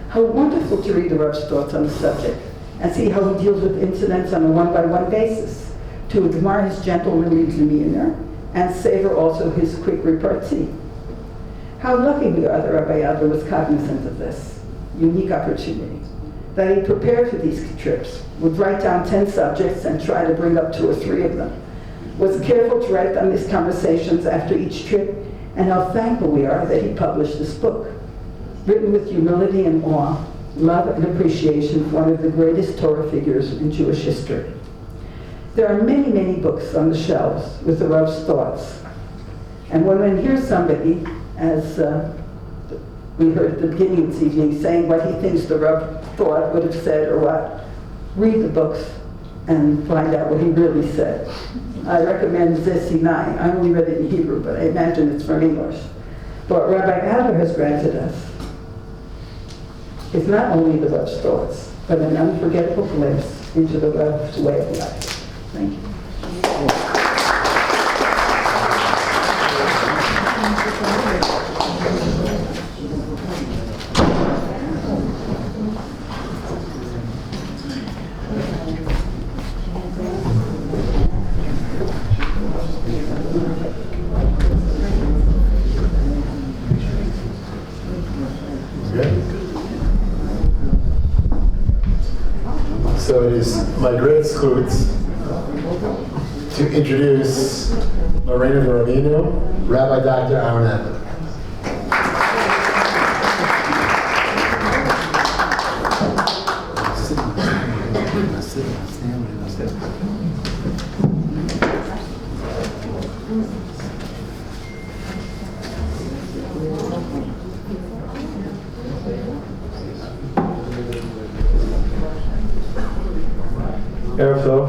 How wonderful to read the Rav's thoughts on the subject and see how he deals with incidents on a one-by-one basis, to admire his gentlemanly demeanor and savor also his quick repartee. How lucky we are that Rabbi Adler was cognizant of this unique opportunity, that he prepared for these trips, would write down 10 subjects and try to bring up 2 or 3 of them, was careful to write down his conversations after each trip, and how thankful we are that he published this book, written with humility and awe, love and appreciation for one of the greatest Torah figures in Jewish history. There are many, many books on the shelves with the Rav's thoughts. And when one hears somebody, as we heard at the beginning of this evening, saying what he thinks the Rav thought, would have said, or what, read the books and find out what he really said. I recommend Zesinai. I only read it in Hebrew, but I imagine it's from English. But what Rabbi Adler has granted us is not only the Rav's thoughts, but an unforgettable glimpse into the Rav's way of life. Thank you. So it is my great zchut to introduce Moreno de Rabino, Rabbi Dr. Aaron Adler. Erev Tov.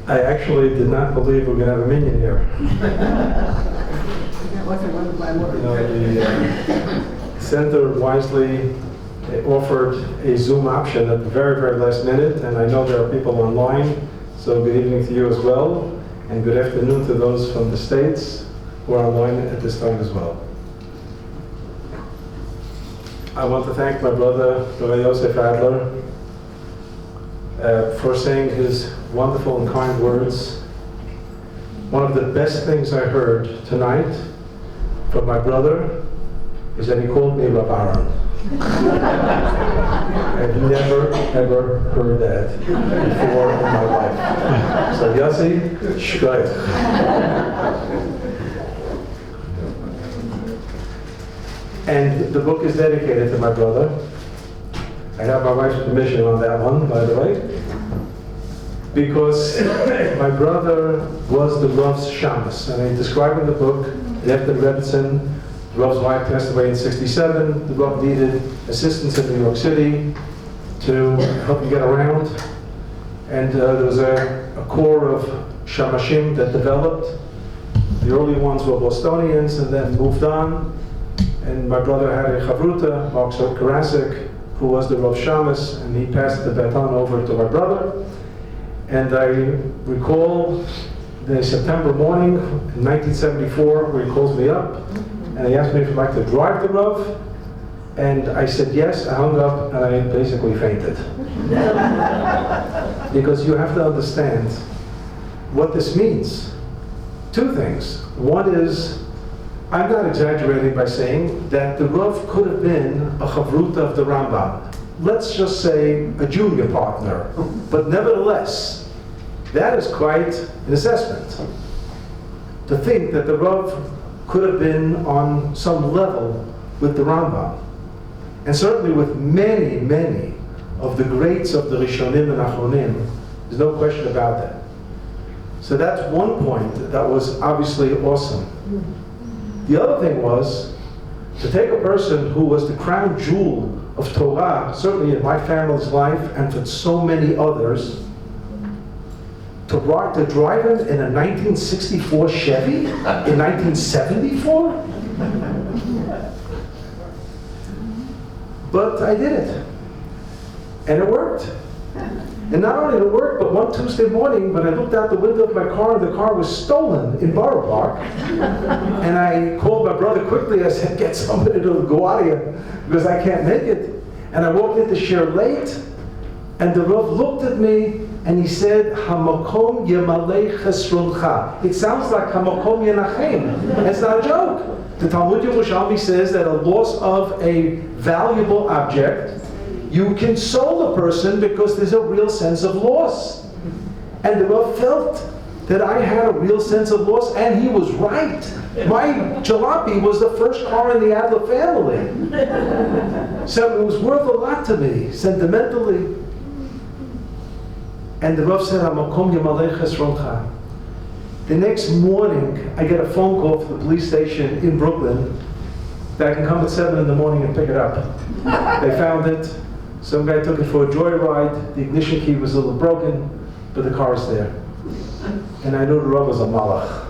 I actually did not believe we were going to have a minion here. That wasn't one of my words. You know, the center wisely offered a Zoom option at the very, very last minute, and I know there are people online, so good evening to you as well, and good afternoon to those from the States who are online at this time as well. I want to thank my brother, Rabbi Joseph Adler, for saying his wonderful and kind words. One of the best things I heard tonight from my brother is that he called me Rav Aaron. I've never, ever heard that before in my life. So Yossi, shkoyach. And the book is dedicated to my brother. I have my wife's permission on that one, by the way, because my brother was the Rav's shamus, and I describe in the book, after Rebbetzin, the Rav's wife passed away in '67, the Rav needed assistance in New York City to help him get around, and there was a a core of Shamashim that developed. The early ones were Bostonians and then moved on. And my brother had a chavruta, Mark Karasik, who was the Rav Shamus, and he passed the baton over to my brother. And I recall the September morning in 1974 where he calls me up and he asked me if I'd like to drive the Rav. And I said yes. I hung up and I basically fainted. Because you have to understand what this means. Two things. One is, I'm not exaggerating by saying that the Rav could have been a chavruta of the Rambam. Let's just say a junior partner. But nevertheless, that is quite an assessment. To think that the Rav could have been on some level with the Rambam. And certainly with many, many of the greats of the Rishonim and Achronim, there's no question about that. So that's one point that was obviously awesome. The other thing was to take a person who was the crown jewel of Torah, certainly in my family's life and for so many others, to drive him in a 1964 Chevy in 1974? But I did it. And it worked. And not only did it work, but one Tuesday morning, when I looked out the window of my car, the car was stolen in Borough Park. And I called my brother quickly. I said, get somebody to LaGuardia, because I can't make it. And I walked into Shir late, and the Rav looked at me, and he said, Hamakom Yemalei Chesroncha. It sounds like Hamakom Yenachem. It's not a joke. The Talmud Yerushalmi says that a loss of a valuable object, you console a person because there's a real sense of loss. And the Rav felt that I had a real sense of loss, and he was right. My jalopy was the first car in the Adler family. So it was worth a lot to me, sentimentally. And the Rav said, Hamakom Yemalei Chesroncha. The next morning, I get a phone call from the police station in Brooklyn that I can come at 7 in the morning and pick it up. They found it. Some guy took it for a joyride. The ignition key was a little broken, but the car is there. And I knew the Rav was a malach.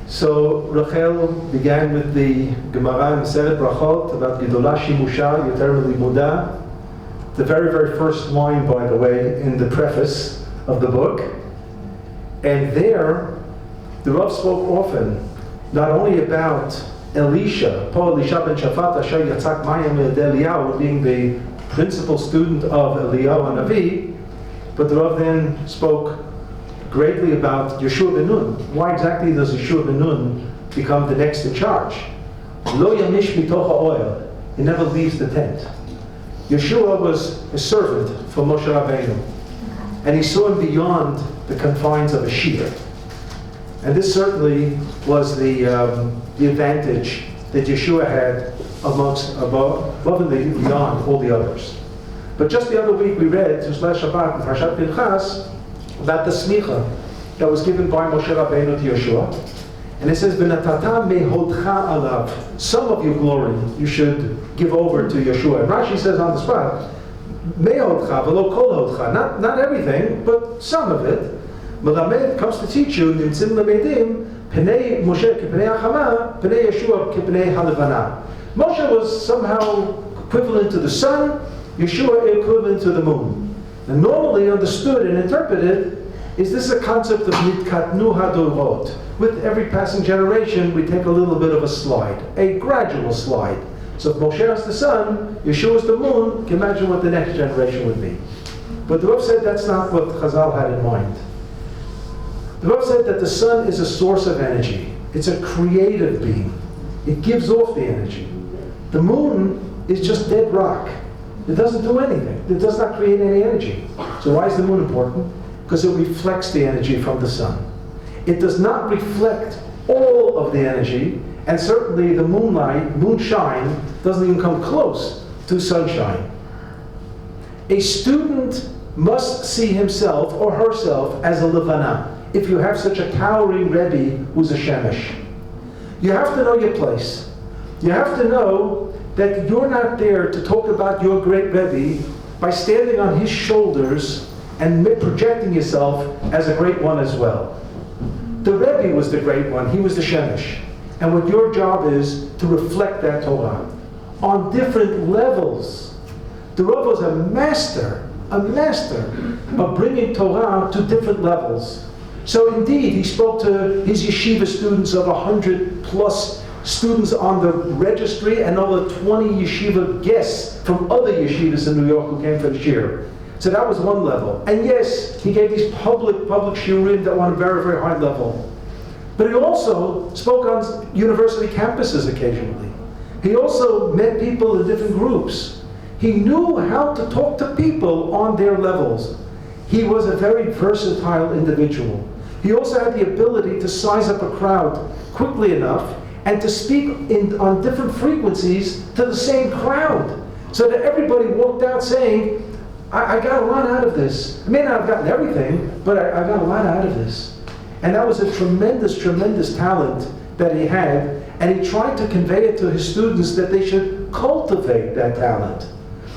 So Rachel began with the Gemara in Masechet Brachot about Gedolah Shimusha Yoter Limuda. The very, very first line, by the way, in the preface of the book. And there, the Rav spoke often, not only about Elisha, Paul Elisha ben Shafat, Asher Yatzak Mayim Eliyahu, being the principal student of Eliyahu Hanavi, but the Rav then spoke greatly about Yeshua ben Nun. Why exactly does Yeshua ben Nun become the next in charge? Lo yamish mitoch ha'oel. He never leaves the tent. Yeshua was a servant for Moshe Rabbeinu, and he saw him beyond the confines of a shiur. And this certainly was the advantage that Yeshua had above and beyond all the others. But just the other week we read, just last Shabbat, in Parshat Pinchas, about the smicha that was given by Moshe Rabbeinu to Yeshua. And it says, "V'natata mehodcha alav." Some of your glory you should give over to Yeshua. And Rashi says on the spot, "Mehodcha v'lo kol hodcha." Not everything, but some of it. Melamed comes to teach you. Nimtzim lemedim pnei Moshe k'pnei hachama, pnei Yeshua k'pnei halevana. Moshe was somehow equivalent to the sun. Yeshua equivalent to the moon. And normally understood and interpreted is this a concept of nitkatnu hadorot. With every passing generation, we take a little bit of a slide, a gradual slide. So if Moshe is the sun, Yeshua is the moon, you can imagine what the next generation would be. But the Rav said that's not what Chazal had in mind. The Rav said that the sun is a source of energy. It's a creative being. It gives off the energy. The moon is just dead rock. It doesn't do anything. It does not create any energy. So why is the moon important? Because it reflects the energy from the sun. It does not reflect all of the energy, and certainly the moonshine, doesn't even come close to sunshine. A student must see himself or herself as a levana. If you have such a towering Rebbe who's a shemesh, you have to know your place. You have to know that you're not there to talk about your great Rebbe by standing on his shoulders and projecting yourself as a great one as well. The Rebbe was the great one, he was the Shemesh. And what your job is to reflect that Torah on different levels. The Rav was a master of bringing Torah to different levels. So indeed, he spoke to his yeshiva students of 100 plus students on the registry and over 20 yeshiva guests from other yeshivas in New York who came for the shir. So that was one level. And yes, he gave these public shiurim that were on a very, very high level. But he also spoke on university campuses occasionally. He also met people in different groups. He knew how to talk to people on their levels. He was a very versatile individual. He also had the ability to size up a crowd quickly enough and to speak on different frequencies to the same crowd, so that everybody walked out saying, I got a lot out of this. I may not have gotten everything, but I got a lot out of this. And that was a tremendous, tremendous talent that he had, and he tried to convey it to his students that they should cultivate that talent.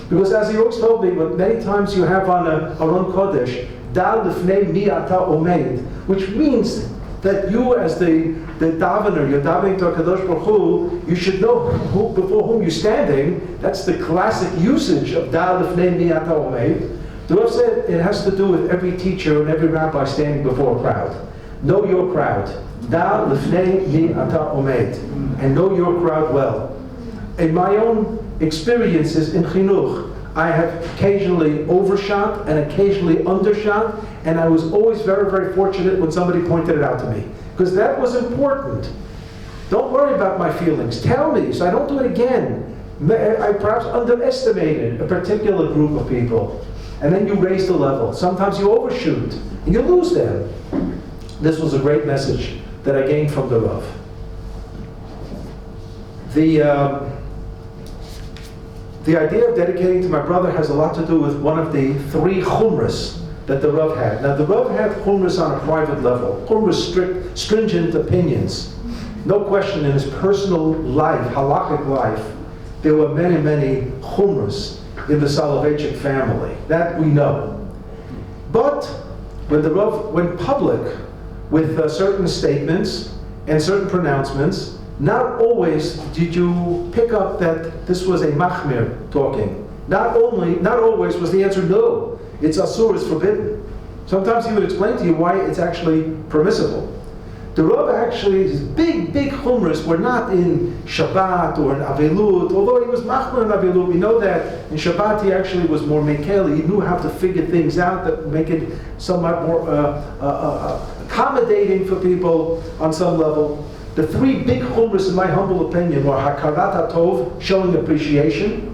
Because as he always told me, but many times you have on a Aron Kodesh, Dal lifnei mi ata omeid, which means that you as the davener, you're davening to HaKadosh Baruch Hu, you should know before whom you're standing. That's the classic usage of Dal lifnei mi ata omeid. The Rav said it has to do with every teacher and every rabbi standing before a crowd. Know your crowd. Dal lifnei mi ata omeid. And know your crowd well. In my own experiences in Chinuch, I have occasionally overshot and occasionally undershot, and I was always very, very fortunate when somebody pointed it out to me, because that was important. Don't worry about my feelings. Tell me so I don't do it again. I perhaps underestimated a particular group of people, and then you raise the level. Sometimes you overshoot and you lose them. This was a great message that I gained from the Rav. The idea of dedicating to my brother has a lot to do with one of the three chumras that the Rav had. Now the Rav had chumras on a private level, chumras, stringent opinions. No question in his personal life, halachic life, there were many, many chumras in the Soloveitchik family. That we know. But when the Rav went public with certain statements and certain pronouncements, not always did you pick up that this was a machmir talking. Not always was the answer no. It's asur, it's forbidden. Sometimes he would explain to you why it's actually permissible. The Rav actually, his big chumras were not in Shabbat or in Avelut, although he was machmir in Avelut. We know that in Shabbat he actually was more mekel. He knew how to figure things out that would make it somewhat more accommodating for people on some level. The three big chumras, in my humble opinion, were hakarat hatov, showing appreciation,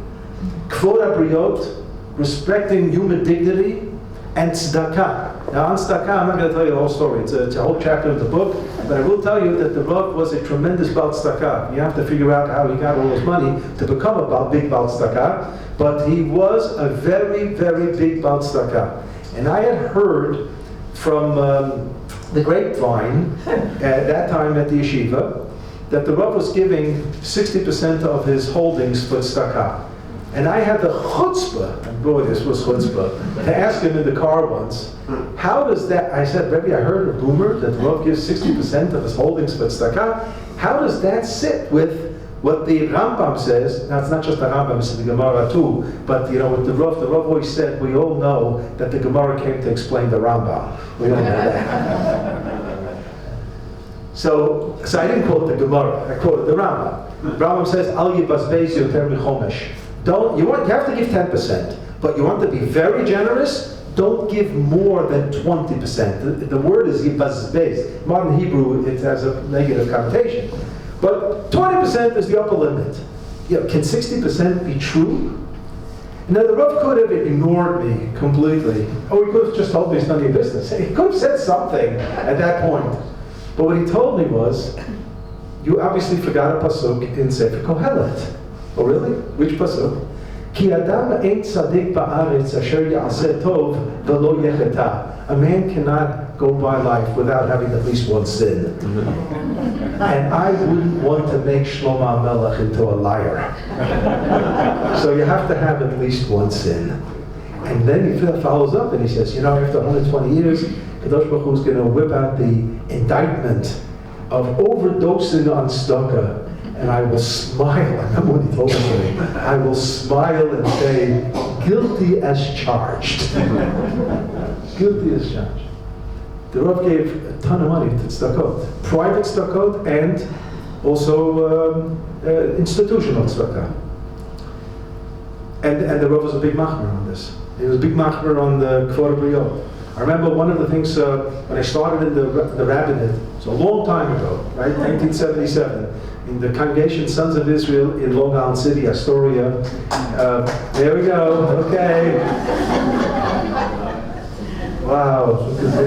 kvod habriot, respecting human dignity, and tzedakah. Now on tzedakah, I'm not going to tell you the whole story. It's a whole chapter of the book, but I will tell you that the Rav was a tremendous Baal tzedakah. You have to figure out how he got all his money to become a big Baal tzedakah, but he was a very, very big Baal tzedakah. And I had heard from the grapevine at that time at the yeshiva that the Rav was giving 60% of his holdings for tzedakah. And I had the chutzpah, and boy, this was chutzpah, to ask him in the car once, how does that, I said, Rebbe, I heard a rumor that the Rav gives 60% of his holdings for tzedakah. How does that sit with what the Rambam says? Now, it's not just the Rambam, it's the Gemara too, but you know, with the Rav always said, we all know that the Gemara came to explain the Rambam. We don't know that. So I didn't quote the Gemara, I quoted the Rambam. Rambam says, Al yibazbeis yoter michomesh. You have to give 10%, but you want to be very generous, don't give more than 20%. The word is yibazbeis. Modern Hebrew, it has a negative connotation. But 20% is the upper limit. You know, can 60% be true? Now the Rav could have ignored me completely. Or he could have just told me it's none of your business. He could have said something at that point. But what he told me was, you obviously forgot a pasuk in Sefer Kohelet. Oh really? Which pasuk? Ki adam ein tzadik ba'aretz asher ya'aseh tov v'lo yecheta. A man cannot go by life without having at least one sin. And I wouldn't want to make Shlomo HaMelech into a liar. So you have to have at least one sin. And then he follows up and he says, you know, after 120 years, Kadosh Baruch Hu is going to whip out the indictment of overdosing on tzedakah. And I will smile. I remember when he told me, I will smile and say, guilty as charged. Guilty as charged. The Rav gave a ton of money to tzedakot, private tzedakot and also institutional tzedakah. And the Rav was a big machmer on this. He was a big machmer on the Kvod Briot. I remember one of the things when I started in the rabbinate, it's a long time ago, right, 1977, in the congregation Sons of Israel in Long Island City, Astoria. There we go, okay. Wow, look at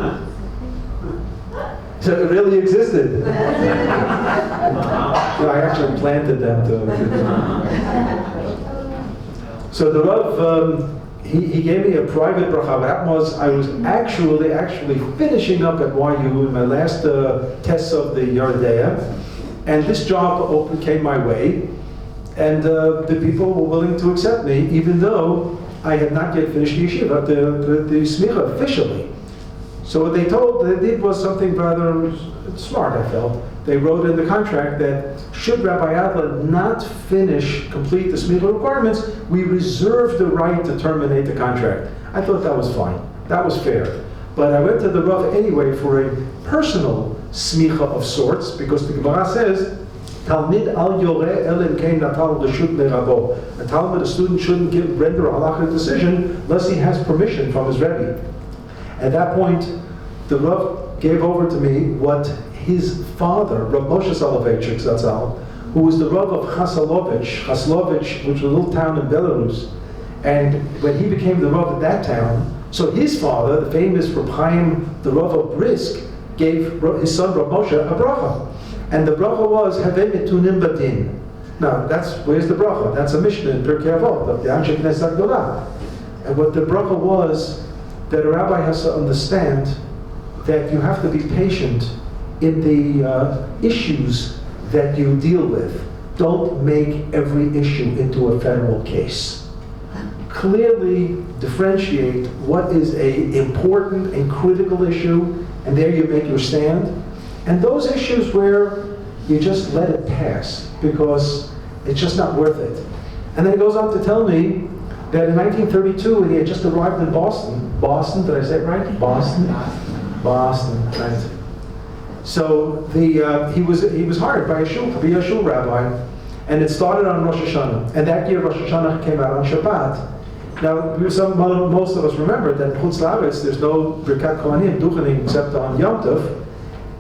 that. So it really existed. I actually planted them too. So the Rav, he gave me a private bracha. That was, I was actually finishing up at YU in my last tests of the Yardea, and this job came my way, and the people were willing to accept me, even though I had not yet finished the yeshiva, the smicha officially. So what they did was something rather smart, I felt. They wrote in the contract that should Rabbi Adler not complete the smicha requirements, we reserve the right to terminate the contract. I thought that was fine. That was fair. But I went to the Rav anyway for a personal smicha of sorts, because the Gemara says, Talmid al yoreh elen kein natal reshut lerabo. A Talmud, a student, shouldn't render a halachic decision unless he has permission from his Rebbe. At that point, the Rav gave over to me what his father, Rabbi Joseph Soloveitchik, who was the Rav of Chaslovich, which was a little town in Belarus, and when he became the Rav of that town, so his father, the famous Reb Chaim, the Rav of Brisk, gave his son Rav Moshe a bracha. And the bracha was, Haveh mitunim badin. Now, where's the bracha? That's a Mishnah in Pirkei Avot, of the Anshe Knesset Gdolah. And what the bracha was, that a rabbi has to understand that you have to be patient in the issues that you deal with. Don't make every issue into a federal case. Clearly differentiate what is an important and critical issue, and there you make your stand. And those issues where you just let it pass because it's just not worth it. And then he goes on to tell me that in 1932, when he had just arrived in Boston, did I say it right? Boston, right. So he was hired by a shul to be a shul rabbi, and it started on Rosh Hashanah. And that year Rosh Hashanah came out on Shabbat. Now, most of us remember that in Chutz La'aretz there's no Birkat Kohanim, Duchening, except on Yom Tov.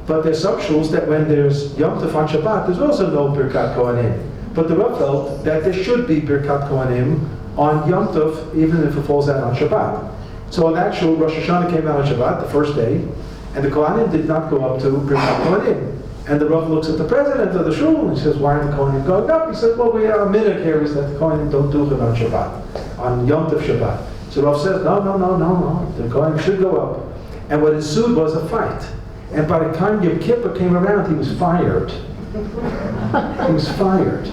But there's some shuls that when there's Yom Tov on Shabbat, there's also no Birkat Kohanim. But the Rav felt that there should be Birkat Kohanim on Yom Tov, even if it falls out on Shabbat. So on that shul, Rosh Hashanah came out on Shabbat, the first day, and the Kohanim did not go up to Birkat Kohanim. And the Rav looks at the president of the shul and he says, why aren't the Kohanim going up? He says, well, we have a minhag here is that the Kohanim don't do it on Shabbat, on Yom Tov Shabbat. So Rav says, no, the Kohanim should go up. And what ensued was a fight. And by the time Yom Kippur came around, he was fired. He was fired.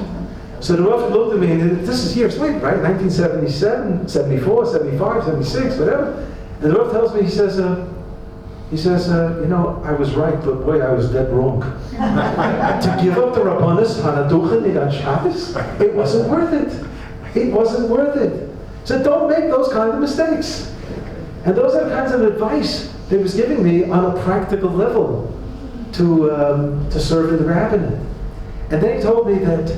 So the Rav looked at me, and this is years later, right? 1977, 74, 75, 76, whatever. And the Rav tells me, he says, you know, I was right, but boy, I was dead wrong. To give up the Rabbanis Hanaduchen on Shabbos, it wasn't worth it. It wasn't worth it. So don't make those kind of mistakes. And those are the kinds of advice that he was giving me on a practical level to serve in the rabbinate. And then he told me that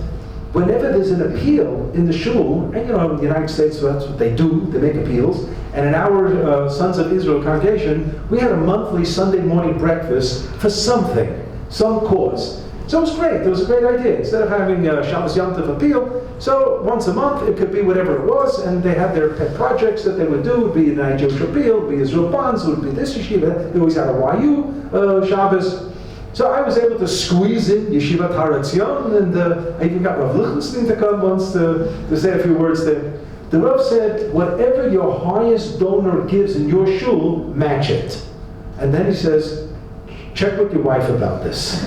whenever there's an appeal in the shul, and you know, in the United States, that's what they do, they make appeals, and in our Sons of Israel congregation, we had a monthly Sunday morning breakfast for something, some cause. So it was great, it was a great idea. Instead of having a Shabbos Yom Tov appeal, so once a month, it could be whatever it was, and they had their pet projects that they would do. It would be an Jewish appeal, it would be Israel Bonds, it would be this yeshiva. They always had a YU Shabbos. So I was able to squeeze in Yeshivat Har Etzion, and I even got Rav Lichtenstein to come once to say a few words there. The Rav said, whatever your highest donor gives in your shul, match it. And then he says, check with your wife about this.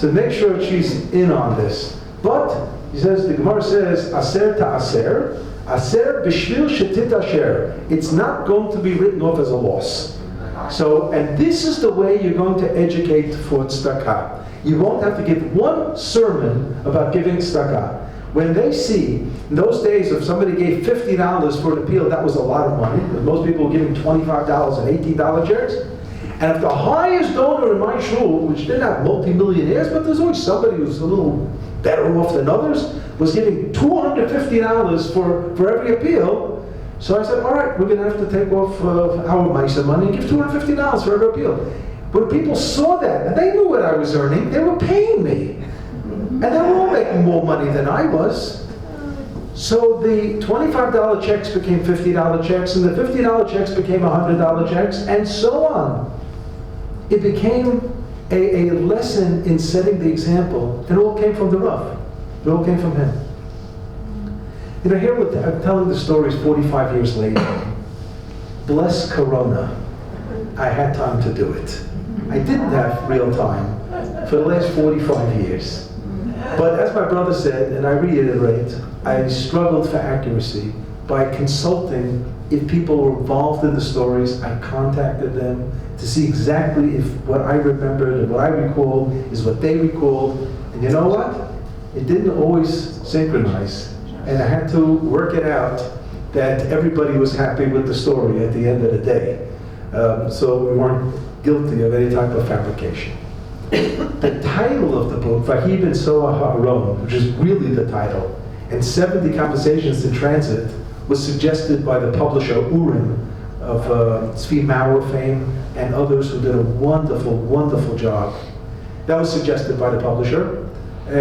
So make sure she's in on this. But, he says, the Gemara says, aser ta'aser, aser b'shvil shetit asher. It's not going to be written off as a loss. So, and this is the way you're going to educate for tzedakah. You won't have to give one sermon about giving tzedakah. When they see, in those days, if somebody gave $50 for an appeal, that was a lot of money. Because most people were giving $25 and $18 checks. And if the highest donor in my shul, which didn't have multi-millionaires, but there's always somebody who's a little better off than others, was giving $250 for every appeal. So I said, all right, we're going to have to take off our Maisa money and give $250 for every appeal. When people saw that, and they knew what I was earning, they were paying me. And they were all making more money than I was. So the $25 checks became $50 checks, and the $50 checks became $100 checks, and so on. It became a lesson in setting the example, and it all came from the Rav. It all came from him. You know, here I'm telling the stories 45 years later. Bless Corona, I had time to do it. I didn't have real time for the last 45 years. But as my brother said, and I reiterate, I struggled for accuracy by consulting. If people were involved in the stories, I contacted them to see exactly if what I remembered and what I recalled is what they recalled. And you know what? It didn't always synchronize. And I had to work it out that everybody was happy with the story at the end of the day. So we weren't guilty of any type of fabrication. The title of the book, Vahi Ben Soah Ha'aron, which is really the title, and 70 Conversations in Transit, was suggested by the publisher Urim of Tzvi Maurer fame and others who did a wonderful, wonderful job. That was suggested by the publisher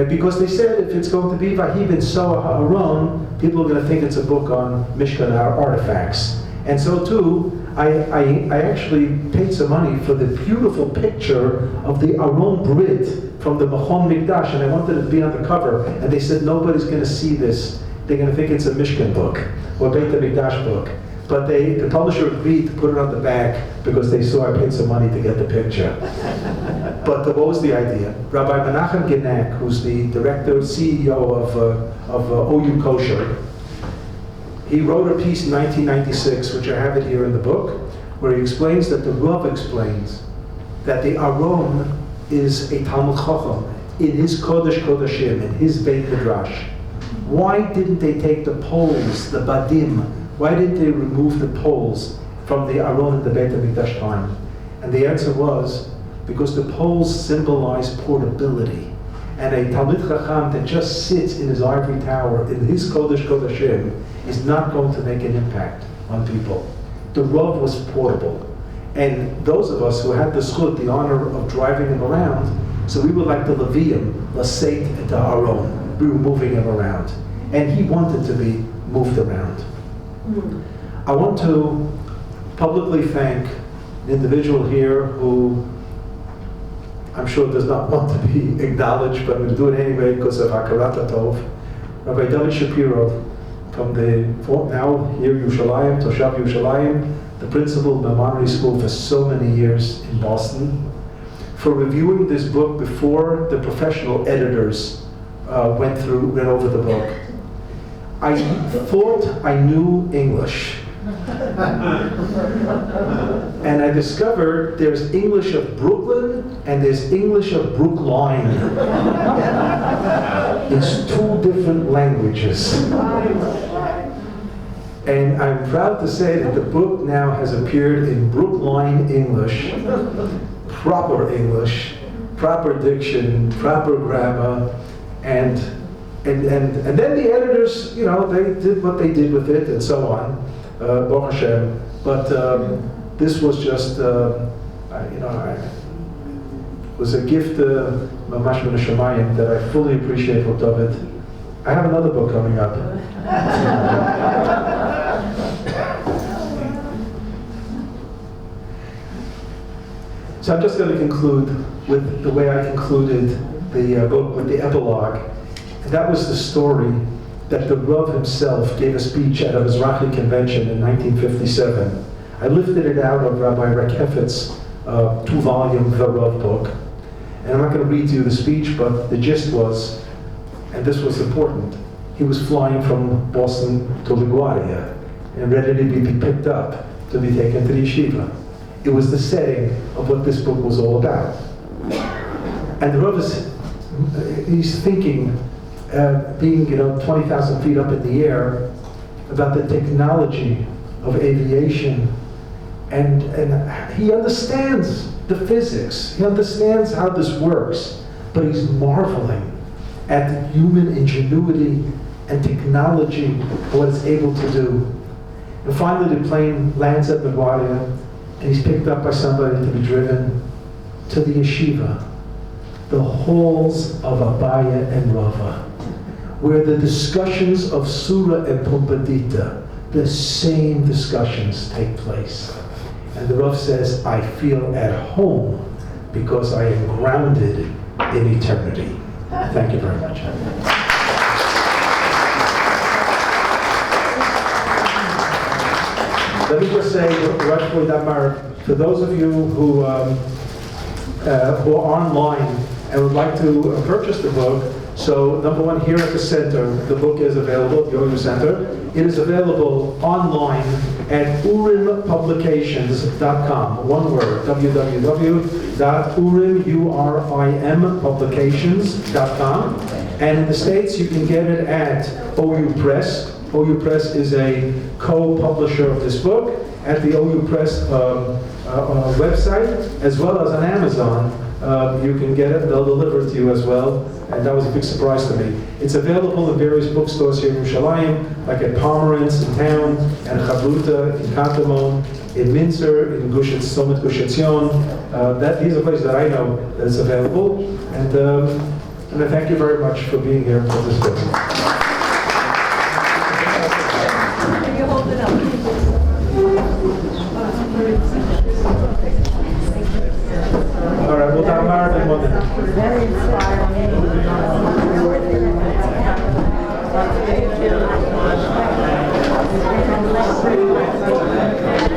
because they said if it's going to be Vahi Ben Soah Ha'aron, people are going to think it's a book on Mishkan artifacts. And so too, I actually paid some money for the beautiful picture of the Aron Brit from the Machon Mikdash, and I wanted it to be on the cover. And they said nobody's going to see this. They're going to think it's a Mishkan book or Beit HaMikdash book. But the publisher agreed to put it on the back because they saw I paid some money to get the picture. But what was the idea? Rabbi Menachem Genek, who's the director, CEO of OU Kosher, he wrote a piece in 1996, which I have it here in the book, where he explains that the Rav explains that the Aron is a Talmud Chacham in his Kodesh Kodashim, in his Beit Midrash. Why didn't they take the poles, the Badim? Why didn't they remove the poles from the Aron in the Beit HaMikdash time? And the answer was, because the poles symbolize portability. And a Talmid Chacham that just sits in his ivory tower, in his Kodesh Kodashim, is not going to make an impact on people. The Rav was portable. And those of us who had the zchut, the honor of driving him around, so we were like the Levium, Laseit et Aaron. We were moving him around. And he wanted to be moved around. I want to publicly thank an individual here who I'm sure does not want to be acknowledged, but I'm going to do it anyway because of Hakarat HaTov. Rabbi David Shapiro, from the now here Yerushalayim, Toshav Yerushalayim, the principal of Maimonides School for so many years in Boston, for reviewing this book before the professional editors went over the book. I thought I knew English. And I discovered there's English of Brooklyn and there's English of Brookline. It's two different languages. And I'm proud to say that the book now has appeared in Brookline English, proper diction, proper grammar, and then the editors, you know, they did what they did with it and so on. Baruch Hashem. But this was just, was a gift, mamash min hashamayim, that I fully appreciate for David. I have another book coming up. So I'm just going to conclude with the way I concluded the book, with the epilogue. And that was the story that the Rav himself gave a speech at a Mizrahi convention in 1957. I lifted it out of Rabbi Rekefet's 2-volume The Rav book. And I'm not going to read to you the speech, but the gist was, and this was important, he was flying from Boston to LaGuardia and ready to be picked up to be taken to the yeshiva. It was the setting of what this book was all about. And the Rav he's thinking, being 20,000 feet up in the air, about the technology of aviation, and he understands the physics, he understands how this works, but he's marveling at the human ingenuity and technology, what it's able to do. And finally the plane lands at LaGuardia, and he's picked up by somebody to be driven to the yeshiva, the halls of Abaya and Rava, where the discussions of Surah and Pumbedita, the same discussions take place. And the Rav says, I feel at home because I am grounded in eternity. Thank you very much. Let me just say, to those of you who are online and would like to purchase the book, so number one, here at the center, the book is available at the OU Center. It is available online at urimpublications.com. One word, www.urimpublications.com. And in the States, you can get it at OU Press. OU Press is a co-publisher of this book at the OU Press website, as well as on Amazon. You can get it, they'll deliver it to you as well, and that was a big surprise to me. It's available in various bookstores here in Yerushalayim, like at Pomerantz in town, and Chavruta in Katamon, in Minster, in Summit Gush Etzion. These are places that I know that it's available, and I thank you very much for being here and participating. Can you hold it up? All right, we'll have Marathon one minute. Very inspiring.